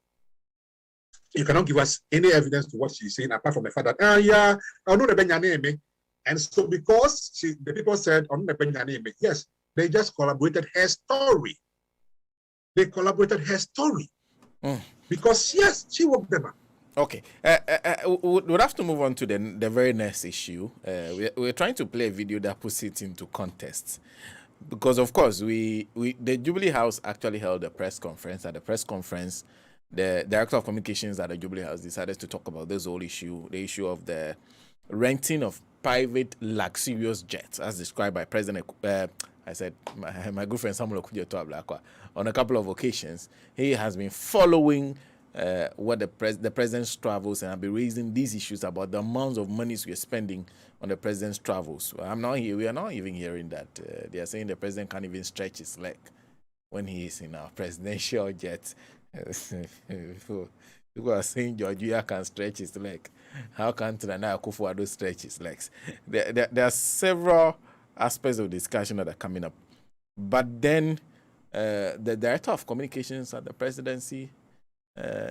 You cannot give us any evidence to what she's saying, apart from the fact that, yeah, I know the Benyaneme. And so because the people said, I know the Benyaneme, yes, they just collaborated her story. They collaborated her story. Because, yes, she woke them up. Okay. We'll have to move on to the very next issue. We're trying to play a video that puts it into context. Because, of course, the Jubilee House actually held a press conference. At the press conference, the Director of Communications at the Jubilee House decided to talk about this whole issue, the issue of the renting of private luxurious jets, as described by President, I said, my good friend Samuel Okudzeto Ablakwa, on a couple of occasions. He has been following what the president's travels and have been raising these issues about the amounts of monies we are spending on the president's travels. We are not even hearing that. They are saying the president can't even stretch his leg when he is in our presidential jet. People are saying Georgia can stretch his leg. How can Nana Akufo-Addo stretch his legs? There are several aspects of discussion that are coming up. But then the Director of Communications at the presidency,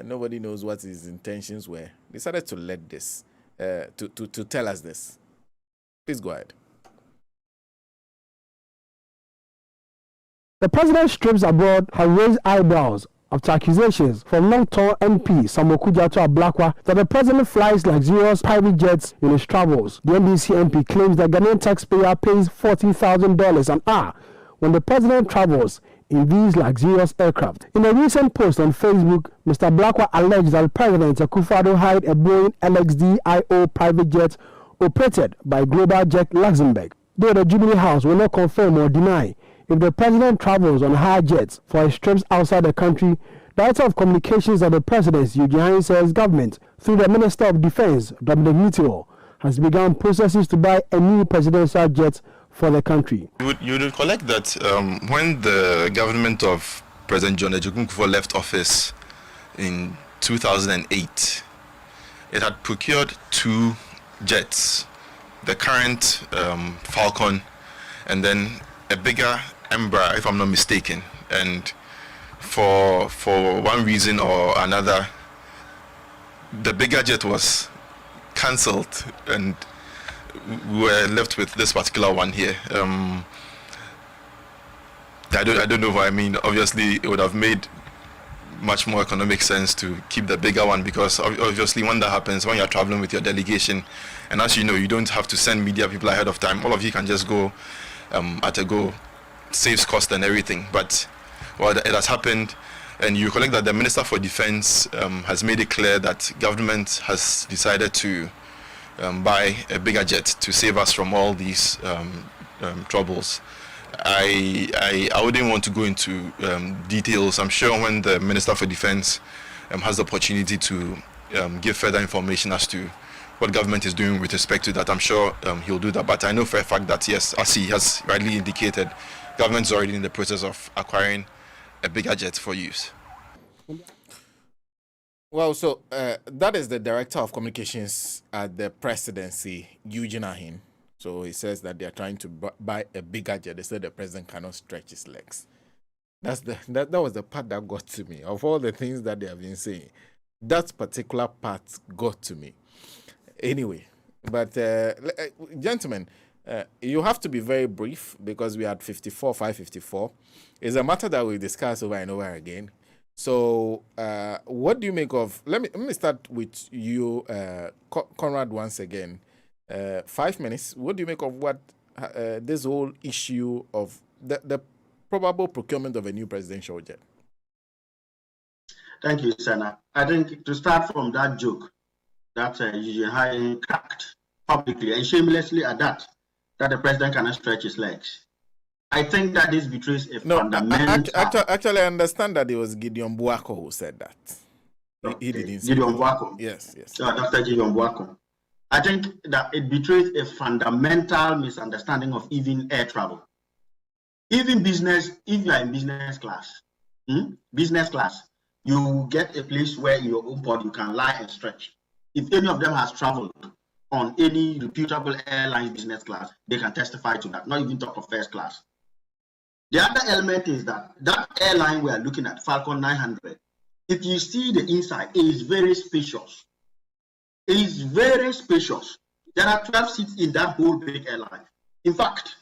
nobody knows what his intentions were, decided to let this, to tell us this. Please go ahead. The president's trips abroad have raised eyebrows after accusations from long-term MP Samuel Okudzeto Ablakwa that the president flies luxurious private jets in his travels. The NDC MP claims that Ghanaian taxpayer pays $14,000 an hour when the president travels in these luxurious aircraft. In a recent post on Facebook, Mr. Ablakwa alleged that President Akufo-Addo hired a Boeing LXD-IO private jet operated by Global Jet Luxembourg. Though the Jubilee House will not confirm or deny if the president travels on high jets for his trips outside the country, Director of Communications of the Presidency, Eugene says government, through the Minister of Defense, Dominic Nitilo, has begun processes to buy a new presidential jet for the country. You would recollect that when the government of President John Ejura Kufuor left office in 2008, it had procured 2 jets, the current Falcon, and then a bigger Embraer, if I'm not mistaken. And for one reason or another, the bigger jet was cancelled, and we were left with this particular one here. I don't know what I mean. Obviously, it would have made much more economic sense to keep the bigger one, because obviously when that happens, when you're traveling with your delegation, and as you know, you don't have to send media people ahead of time. All of you can just go at a go, saves cost and everything. But well, it has happened, and you collect that the Minister for Defense has made it clear that government has decided to buy a bigger jet to save us from all these troubles. I wouldn't want to go into details. I'm sure when the Minister for Defense has the opportunity to give further information as to what government is doing with respect to that, I'm sure he'll do that. But I know for a fact that, yes, as he has rightly indicated, government is already in the process of acquiring a bigger jet for use. Well, so that is the Director of Communications at the presidency, Eugene Ahin. So he says that they are trying to buy a bigger jet. They said the president cannot stretch his legs. That was the part that got to me. Of all the things that they have been saying, that particular part got to me. Anyway, but gentlemen, You have to be very brief because we had 554. It's a matter that we discuss over and over again. So, what do you make of? Let me start with you, Conrad, once again. 5 minutes. What do you make of what this whole issue of the probable procurement of a new presidential jet? Thank you, Sena. I think to start from that joke that Eugene cracked publicly and shamelessly at that the president cannot stretch his legs. I think that this betrays a fundamental... Actually, I understand that it was Gideon Buako who said that. He didn't say Gideon Buako. Yes. Dr. Gideon Buako. I think that it betrays a fundamental misunderstanding of even air travel. Even business, if you are in business class, you get a place where in your own body you can lie and stretch. If any of them has traveled on any reputable airline business class, they can testify to that, not even talk of first class. The other element is that airline we are looking at, Falcon 900, if you see the inside, it is very spacious. It is very spacious. There are 12 seats in that whole big airline. In fact,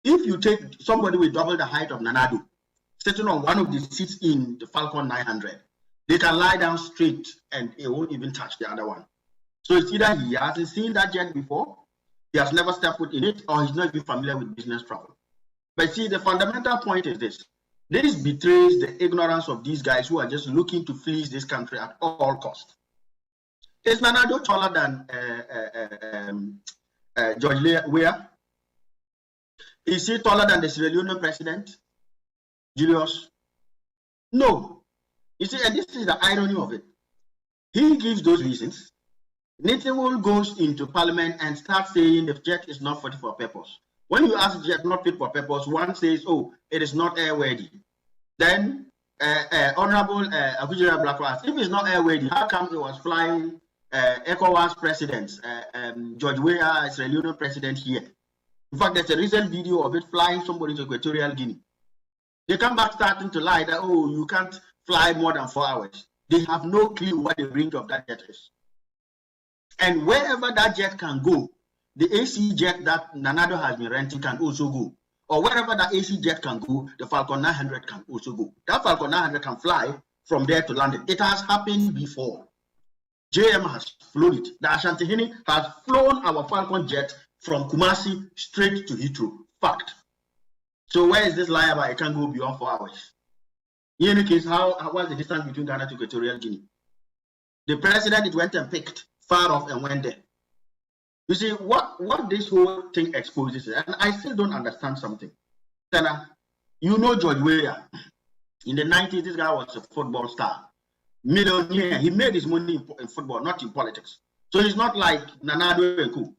if you take somebody with double the height of Nanado, sitting on one of the seats in the Falcon 900, they can lie down straight and it won't even touch the other one. So it's either he hasn't seen that jet before, he has never stepped foot in it, or he's not even familiar with business travel. But see, the fundamental point is this. This betrays the ignorance of these guys who are just looking to fleece this country at all costs. Is Nanado taller than George Weah? Is he taller than the Sierra Leone president, Julius? No. You see, and this is the irony of it. He gives those reasons. Nitinwol goes into parliament and starts saying the jet is not fit for purpose. When you ask jet not fit for purpose, one says, oh, it is not airworthy. Then Honorable Ejura Blackrock, if it's not airworthy, how come it was flying ECOWAS president, George Weah, Sierra Leone president here? In fact, there's a recent video of it flying somebody to Equatorial Guinea. They come back starting to lie that, oh, you can't fly more than 4 hours. They have no clue what the range of that jet is. And wherever that jet can go, the AC jet that Nanado has been renting can also go. Or wherever that AC jet can go, the Falcon 900 can also go. That Falcon 900 can fly from there to London. It has happened before. JM has flown it. The Ashanti has flown our Falcon jet from Kumasi straight to Heathrow. Fact. So where is this lie about it can't go beyond 4 hours? In any case, what's the distance between Ghana to Equatorial Guinea? The president it went and picked far off and went there. You see, what this whole thing exposes, and I still don't understand something. Sena, you know George Weah. In the 90s, this guy was a football star. Millionaire. He made his money in football, not in politics. So he's not like Nanado and Co.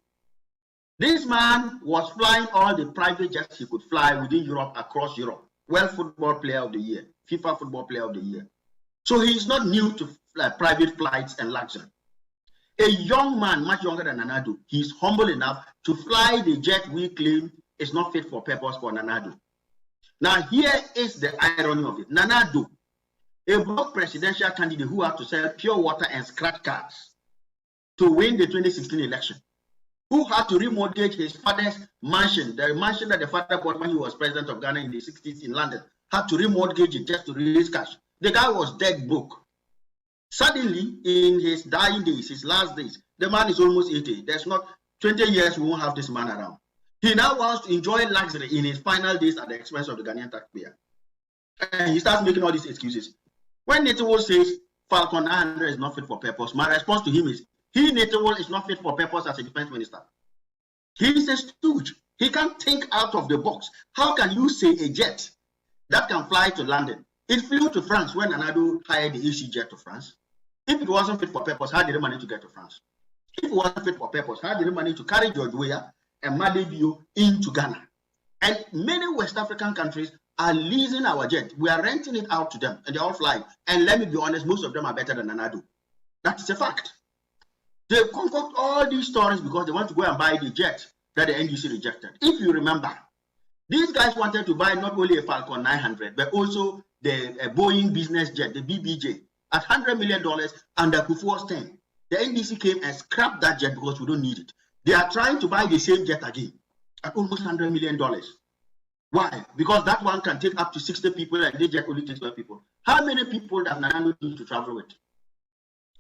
This man was flying all the private jets he could fly within Europe, across Europe. World Football Player of the Year, FIFA Football Player of the Year. So he's not new to private flights and luxury. A young man, much younger than Nanado, he's humble enough to fly the jet we claim is not fit for purpose for Nanado. Now, here is the irony of it. Nanado, a black presidential candidate who had to sell pure water and scratch cards to win the 2016 election, who had to remortgage his father's mansion, the mansion that the father bought when he was president of Ghana in the 60s in London, had to remortgage it just to release cash. The guy was dead broke. Suddenly, in his dying days, his last days, the man is almost 80. There's not 20 years we won't have this man around. He now wants to enjoy luxury in his final days at the expense of the Ghanaian taxpayer. And he starts making all these excuses. When Nitinwol says Falcon 900 is not fit for purpose, my response to him is, Nitinwol is not fit for purpose as a defense minister. He's a stooge. He can't think out of the box. How can you say a jet that can fly to London? It flew to France when Nanado hired the AC jet to France. If it wasn't fit for purpose, how did he manage to get to France? If it wasn't fit for purpose, how did he manage to carry George Weah and Madebio into Ghana? And many West African countries are leasing our jet. We are renting it out to them, and they're all flying. And let me be honest, most of them are better than Nanado. That's a fact. They concoct all these stories because they want to go and buy the jet that the NDC rejected. If you remember, these guys wanted to buy not only a Falcon 900, but also the Boeing business jet, the BBJ, at $100 million under Kufuor's term. The NDC came and scrapped that jet because we don't need it. They are trying to buy the same jet again at almost $100 million. Why? Because that one can take up to 60 people and this jet only takes 12 people. How many people does Nana need to travel with?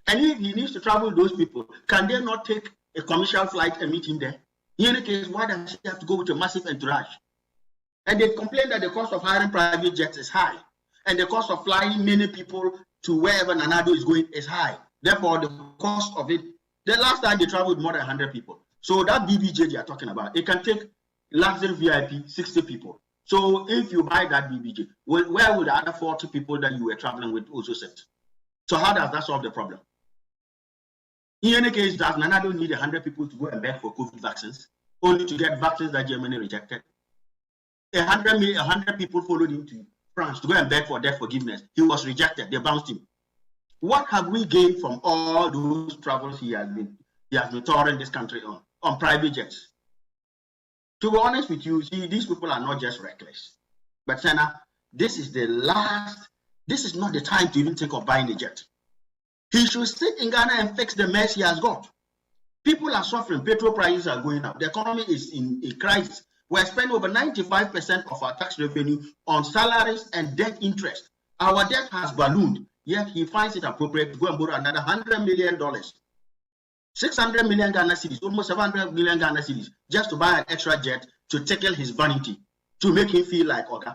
And if he needs to travel with those people, can they not take a commercial flight and meet him there? In any case, why does he have to go with a massive entourage? And they complain that the cost of hiring private jets is high, and the cost of flying many people to wherever Nanado is going is high. Therefore, the cost of it, the last time they traveled more than 100 people. So that BBJ they are talking about, it can take luxury VIP 60 people. So if you buy that BBJ, where would the other 40 people that you were traveling with also sit? So how does that solve the problem? In any case, does Nanado need 100 people to go and beg for COVID vaccines, only to get vaccines that Germany rejected? 100 people followed him to France to go and beg for debt forgiveness. He was rejected. They bounced him. What have we gained from all those travels he has been touring this country on private jets? To be honest with you, see, these people are not just reckless. But Sena, this is not the time to even think of buying a jet. He should sit in Ghana and fix the mess he has got. People are suffering. Petrol prices are going up. The economy is in a crisis. We're spending over 95% of our tax revenue on salaries and debt interest. Our debt has ballooned, yet he finds it appropriate to go and borrow another $100 million. 600 million Ghana cedis, almost 700 million Ghana cedis, just to buy an extra jet to tickle his vanity, to make him feel like, okay,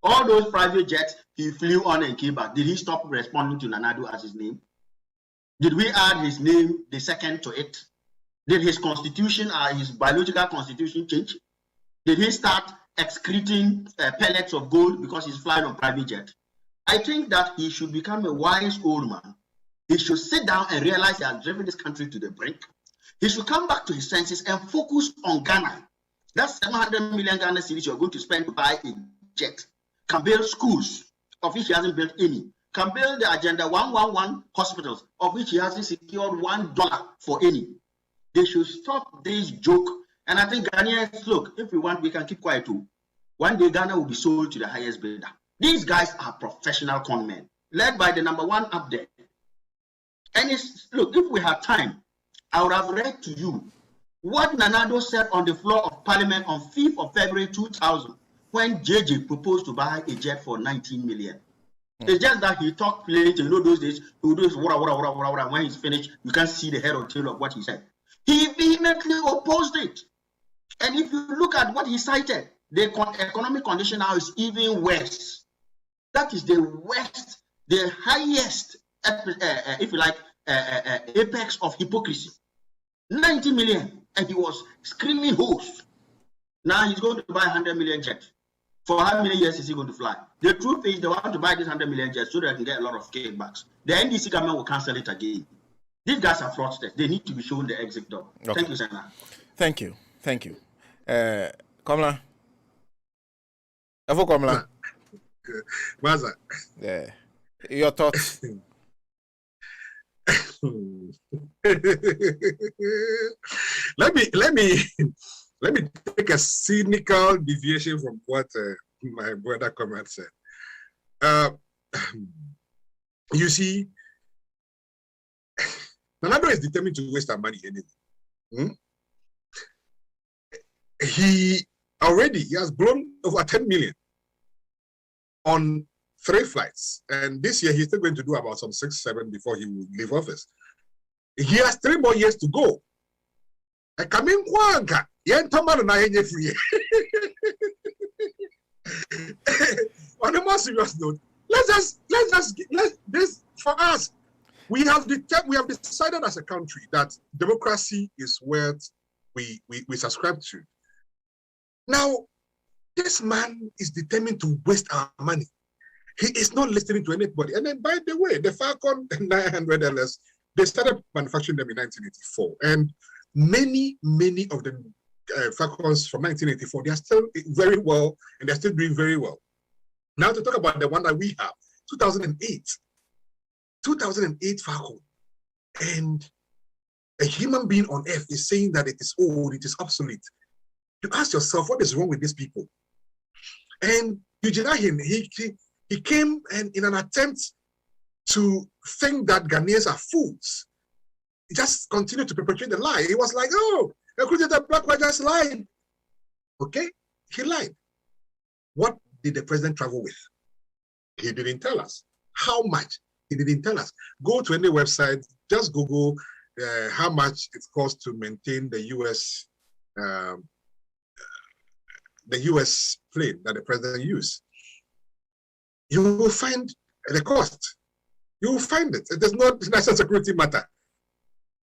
all those private jets he flew on and came back. Did he stop responding to Nanado as his name? Did we add his name, the second, to it? Did his constitution, his biological constitution change? Did he start excreting pellets of gold because he's flying on private jet? I think that he should become a wise old man. He should sit down and realize he has driven this country to the brink. He should come back to his senses and focus on Ghana. That's 700 million Ghana cedis you're going to spend to buy a jet. Can build schools, of which he hasn't built any. Can build the Agenda 111 hospitals, of which he hasn't secured $1 for any. They should stop this joke. And I think Ghanaians, look, if we want, we can keep quiet too. One day Ghana will be sold to the highest bidder. These guys are professional con men, led by the #1 up there. And look, if we had time, I would have read to you what Nanado said on the floor of Parliament on 5th of February 2000, when JJ proposed to buy a jet for 19 million. It's just that he talked plenty. You know, those days, he would do this, when he's finished, you can't see the head or tail of what he said. He vehemently opposed it. And if you look at what he cited, the economic condition now is even worse. That is the worst, the highest, if you like, apex of hypocrisy. 90 million, and he was screaming hoes. Now he's going to buy 100 million jets. For how many years is he going to fly? The truth is they want to buy this 100 million jets so that they can get a lot of kickbacks. The NDC government will cancel it again. These guys are fraudsters. They need to be shown the exit door. Okay. Thank you, Sena. Thank you. Thank you. Komla. Komla. Maza. Yeah. Your thoughts? let me take a cynical deviation from what my brother Comrade said. You see, Nanado is determined to waste our money anyway. He has blown over 10 million on 3 flights, and this year he's still going to do about some 6, 7 before he will leave office. He has 3 more years to go. On a more serious note, let's this for us. We have decided as a country that democracy is what we subscribe to. Now, this man is determined to waste our money. He is not listening to anybody. And then, by the way, the Falcon 900 LS, they started manufacturing them in 1984. And many of the Falcons from 1984, they are still very well, and they're still doing very well. Now to talk about the one that we have, 2008 Falcon. And a human being on earth is saying that it is old, it is obsolete. You ask yourself, what is wrong with these people? And you deny him. He came and in an attempt to think that Ghanaians are fools, he just continued to perpetuate the lie. He was like, oh, Blackwell just lied. Okay, he lied. What did the president travel with? He didn't tell us. How much? He didn't tell us. Go to any website, just Google how much it costs to maintain the U.S. Plane that the president used. You will find the cost. You will find it. It does not national security matter.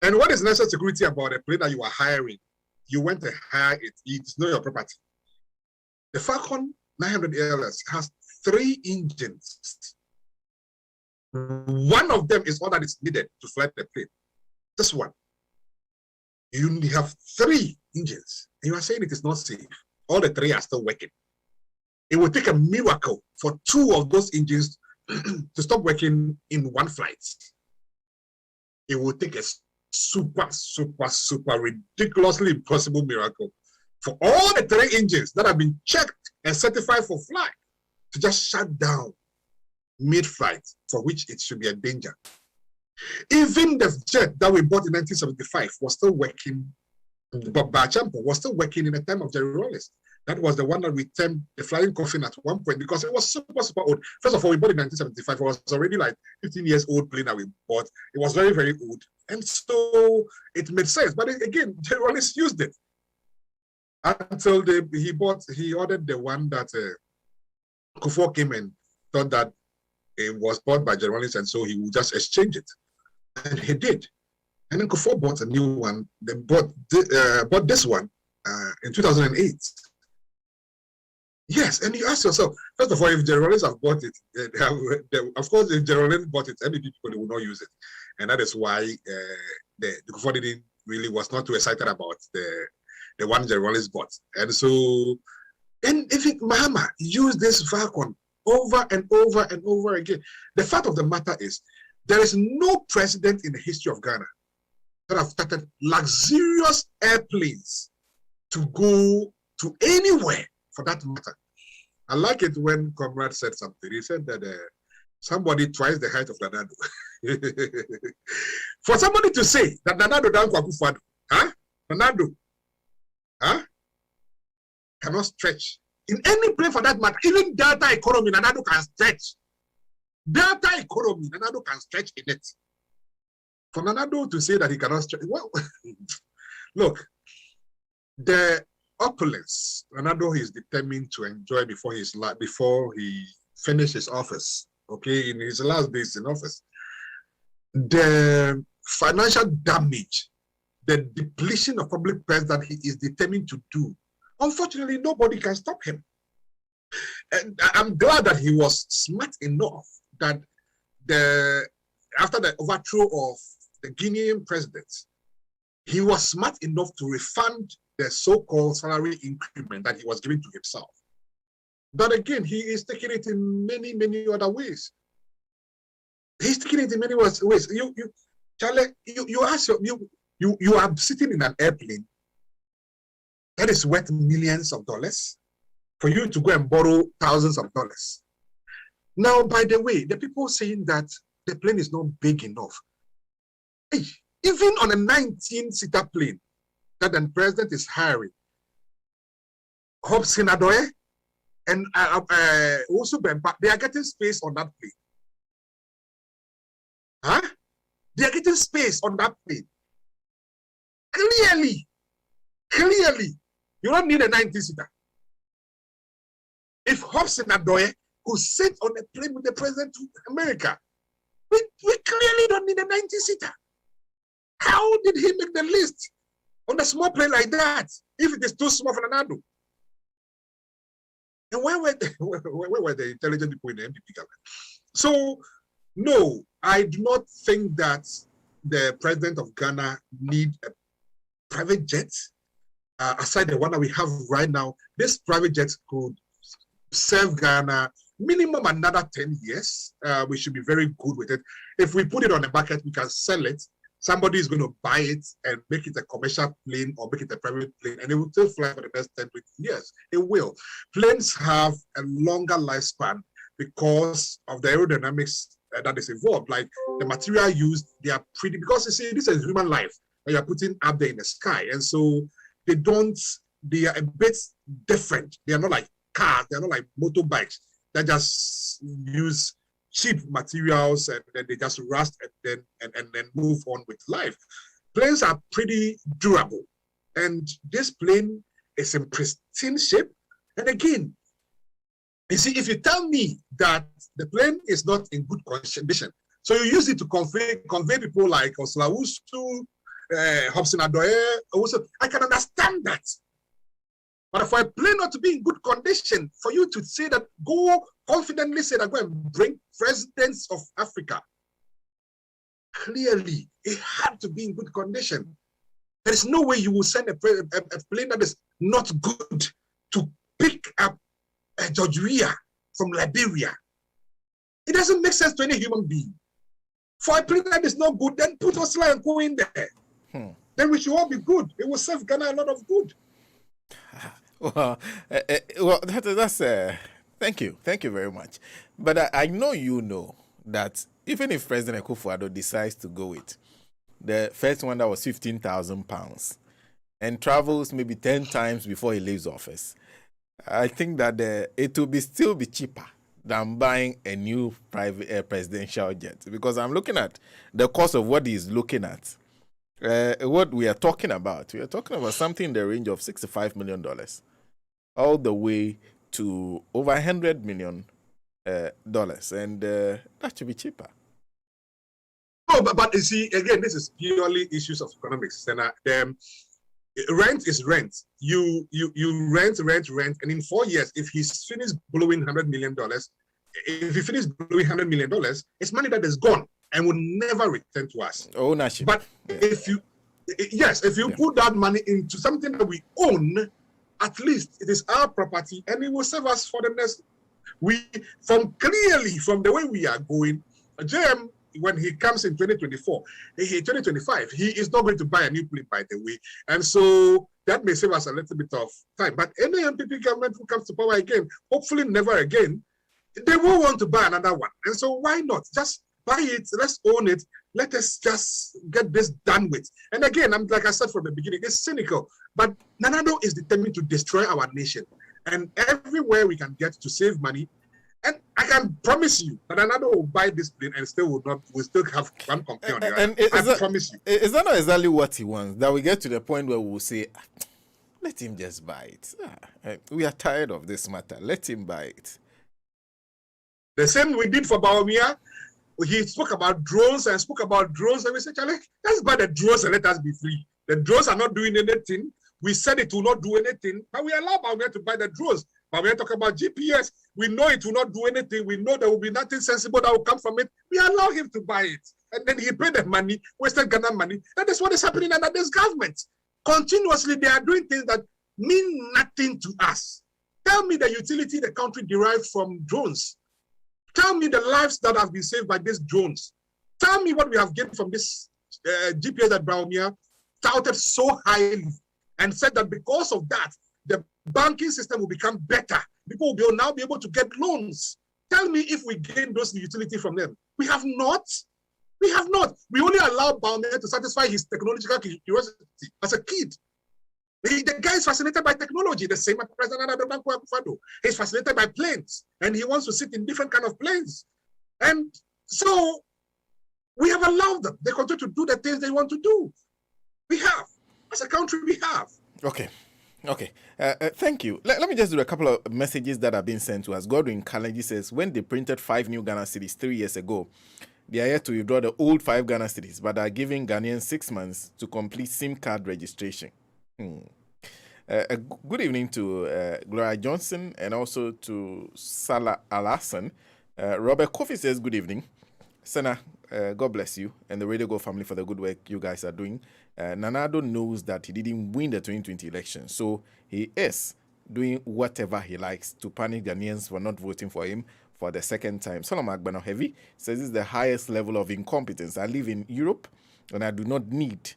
And what is national security about a plane that you are hiring? You went to hire it. It's not your property. The Falcon 900 ALS has 3 engines. One of them is all that is needed to fly the plane. This one. You only have 3 engines. And you are saying it is not safe. All the 3 are still working. It will take a miracle for 2 of those engines to stop working in one flight. It will take a super ridiculously impossible miracle for all the 3 engines that have been checked and certified for flight to just shut down mid-flight, for which it should be a danger. Even the jet that we bought in 1975 was still working, but Bachampo was still working in the time of Jerry Rawlings. That was the one that we termed the flying coffin at one point because it was super old. First of all, we bought in 1975. It was already like 15 years old plane that we bought. It was very, very old. And so it made sense. But again, Jerry Rawlings used it until he ordered the one that Kufuor came and thought that it was bought by Jerry Rawlings, and so he would just exchange it. And he did. And then Kufuor bought a new one. They bought this one in 2008. Yes, and you ask yourself, first of all, if Jerry Rawlings have bought it, of course, if Jerry Rawlings bought it, NDC people will not use it. And that is why the Kufuor was not too excited about the one Jerry Rawlings bought. And so, and if Mahama used this Falcon over and over and over again, the fact of the matter is, there is no president in the history of Ghana that have started luxurious airplanes to go to anywhere, for that matter. I like it when Comrade said something. He said that somebody twice the height of Nanado. For somebody to say that Nanado down Kwakufado, Nanado, cannot stretch in any plane for that matter. Even data economy, Nanado can stretch. Data economy, Nanado can stretch in it. For Nanado to say that he cannot stretch, well, look, the opulence Ronaldo is determined to enjoy before he finishes his office, okay, in his last days in office. The financial damage, the depletion of public purse that he is determined to do, unfortunately, nobody can stop him. And I'm glad that he was smart enough that after the overthrow of the Guinean president, he was smart enough to refund the so-called salary increment that he was giving to himself. But again, he is taking it in many, many other ways. He's taking it in many ways. Charlie, you are sitting in an airplane that is worth millions of dollars for you to go and borrow thousands of dollars. Now, by the way, the people saying that the plane is not big enough. Hey, even on a 19-seater plane that the president is hiring, Sena and also they are getting space on that plane. They are getting space on that plane. Clearly, you don't need a 19-seater. If Sena could sit on a plane with the president of America, we clearly don't need a 19-seater. How did he make the list on a small plane like that if it is too small for Ronaldo? And where were the intelligent people in the MPP government? So, no, I do not think that the president of Ghana need a private jet. Aside the one that we have right now, this private jet could serve Ghana minimum another 10 years. We should be very good with it. If we put it on the market, we can sell it. Somebody is going to buy it and make it a commercial plane or make it a private plane, and it will still fly for the next 10, 20 years. It will. Planes have a longer lifespan because of the aerodynamics that is involved. Like the material used, they are pretty, because you see, this is human life that you are putting up there in the sky. And so they are a bit different. They are not like cars, they are not like motorbikes that just use cheap materials and then they just rust and then move on with life. Planes are pretty durable. And this plane is in pristine shape. And again, you see, if you tell me that the plane is not in good condition, so you use it to convey people like Oslawustu, Hobson Adoye, I can understand that. But for a plane not to be in good condition, for you to say that, go confidently say that, go and bring presidents of Africa, clearly it had to be in good condition. There is no way you will send a plane that is not good to pick up a George Weah from Liberia. It doesn't make sense to any human being. For a plane that is not good, then put Osla and go in there. Then we should all be good. It will serve Ghana a lot of good. Well, that's thank you very much. But I know you know that even if President Akufo-Addo decides to go with the first one that was £15,000 and travels maybe 10 times before he leaves office, I think that it will still be cheaper than buying a new private presidential jet, because I'm looking at the cost of what he's looking at. What we are talking about something in the range of $65 million, all the way to over $100 million, and that should be cheaper. Oh, but you see, again, this is purely issues of economics. And rent is rent. You rent, and in 4 years, if he's finished blowing $100 million, it's money that is gone and will never return to us. Ownership. But if you put that money into something that we own, at least it is our property and it will serve us for the next. From the way we are going, JM, when he comes in 2025, he is not going to buy a new plane, by the way. And so that may save us a little bit of time. But any MPP government who comes to power again, hopefully never again, they will want to buy another one. And so why not? Just buy it, let's own it, let us just get this done with. And again, like I said from the beginning, it's cynical, but Nanado is determined to destroy our nation. And everywhere we can get to save money, and I can promise you that Nanado will buy this plane and still will still have one company on the other. I promise you. Is that not exactly what he wants? That we get to the point where we will say, let him just buy it. We are tired of this matter. Let him buy it. The same we did for Baumia. He spoke about drones and we said, Charlie, let's buy the drones and let us be free. The drones are not doing anything. We said it will not do anything, but we allow Baumia to buy the drones. Baumia talk about GPS. We know it will not do anything. We know there will be nothing sensible that will come from it. We allow him to buy it. And then he paid the money, wasted Ghana money. That is what is happening under this government. Continuously, they are doing things that mean nothing to us. Tell me the utility the country derived from drones. Tell me the lives that have been saved by these drones. Tell me what we have gained from this GPS that Baumia touted so highly and said that because of that, the banking system will become better. People will now be able to get loans. Tell me if we gain those utility from them. We have not. We have not. We only allow Baumia to satisfy his technological curiosity as a kid. The guy is fascinated by technology, the same as President Akufo-Addo. He's fascinated by planes, and he wants to sit in different kind of planes. And so we have allowed them. They continue to do the things they want to do. We have. As a country, we have. Okay. Thank you. Let me just do a couple of messages that have been sent to us. Godwin Kalaji says, when they printed 5 new Ghana cedis 3 years ago, they are yet to withdraw the old 5 Ghana cedis, but are giving Ghanaians 6 months to complete SIM card registration. Good evening to Gloria Johnson and also to Salah Alasan. Robert Kofi says, good evening. Sena, God bless you and the Radio Go family for the good work you guys are doing. Nanado knows that he didn't win the 2020 election, so he is doing whatever he likes to punish Ghanaians for not voting for him for the second time. Solomon Agbano Heavy says this is the highest level of incompetence. I live in Europe and I do not need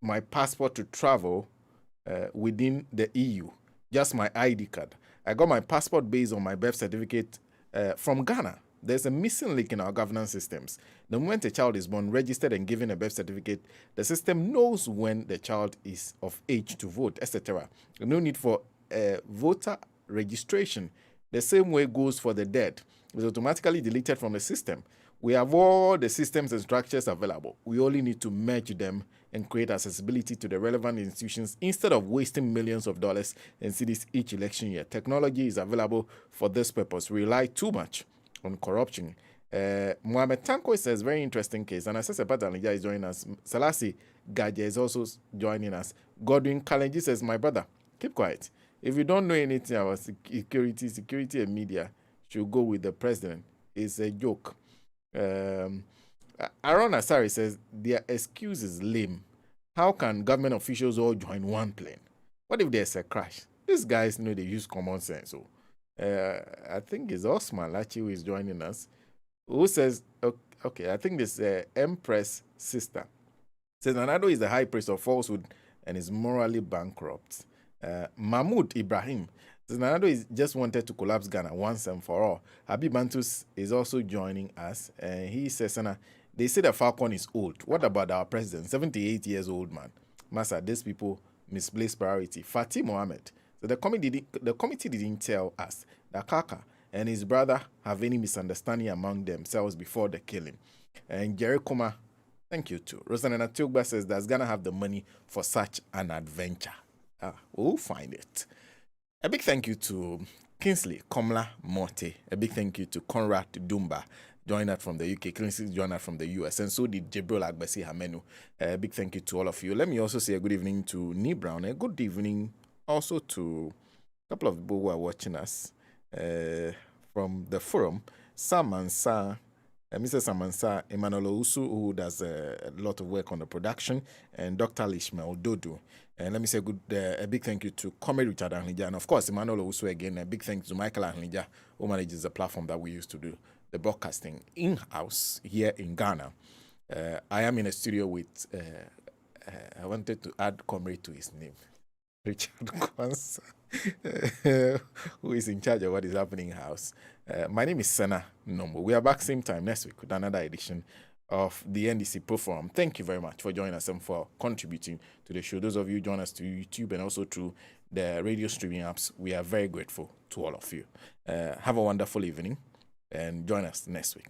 my passport to travel within the EU, just my ID card. I got my passport based on my birth certificate from Ghana. There's a missing link in our governance systems. The moment a child is born, registered and given a birth certificate, the system knows when the child is of age to vote, etc. No need for voter registration. The same way goes for the dead. It's automatically deleted from the system. We have all the systems and structures available. We only need to merge them and create accessibility to the relevant institutions instead of wasting millions of dollars and cedis each election year. Technology is available for this purpose. We rely too much on corruption. Mohamed Tanko says, very interesting case. And Asese Patalija is joining us. Salasi Gaja is also joining us. Godwin Kalenji says, my brother, keep quiet. If you don't know anything about security and media should go with the president. It's a joke. Aaron Asari says, their excuse is lame. How can government officials all join one plane? What if there's a crash? These guys know they use common sense. So I think it's Osman Lachi who is joining us, who says, okay, I think this Empress sister says, Nanado is the high priest of falsehood and is morally bankrupt. Mahmoud Ibrahim says, Nanado is just wanted to collapse Ghana once and for all. Habib Bantus is also joining us. He says, Sena, they say the Falcon is old. What about our president, 78 years old man? Massa, these people misplaced priority. Fatih Mohammed. So the committee didn't tell us that Kaka and his brother have any misunderstanding among themselves before the killing. And Jerry Kuma, thank you too. Rosanna Tiogba says, does Ghana have the money for such an adventure? We'll find it. A big thank you to Kingsley Komla Morte. A big thank you to Conrad Dumba, joined us from the UK. Kingsley joined us from the US. And so did Jibril Agbesi Hamenu. A big thank you to all of you. Let me also say a good evening to Nee Brown. A good evening also to a couple of people who are watching us from the forum. Samansa, Mr. Samansa Emmanuel Usu, who does a lot of work on the production, and Dr. Lishmael Dodo. And let me say a big thank you to Comrade Richard Ahnija, and of course, Emmanuel Usu again. A big thank you to Michael Ahnija, who manages the platform that we use to do the broadcasting in-house here in Ghana. I am in a studio with, I wanted to add Comrade to his name, Richard Kwanzaa, who is in charge of what is happening in-house. My name is Sena Nombo. We are back same time next week with another edition of the NDC Pro Forum. Thank you very much for joining us and for contributing to the show. Those of you who join us to YouTube and also through the radio streaming apps, we are very grateful to all of you. Have a wonderful evening and join us next week.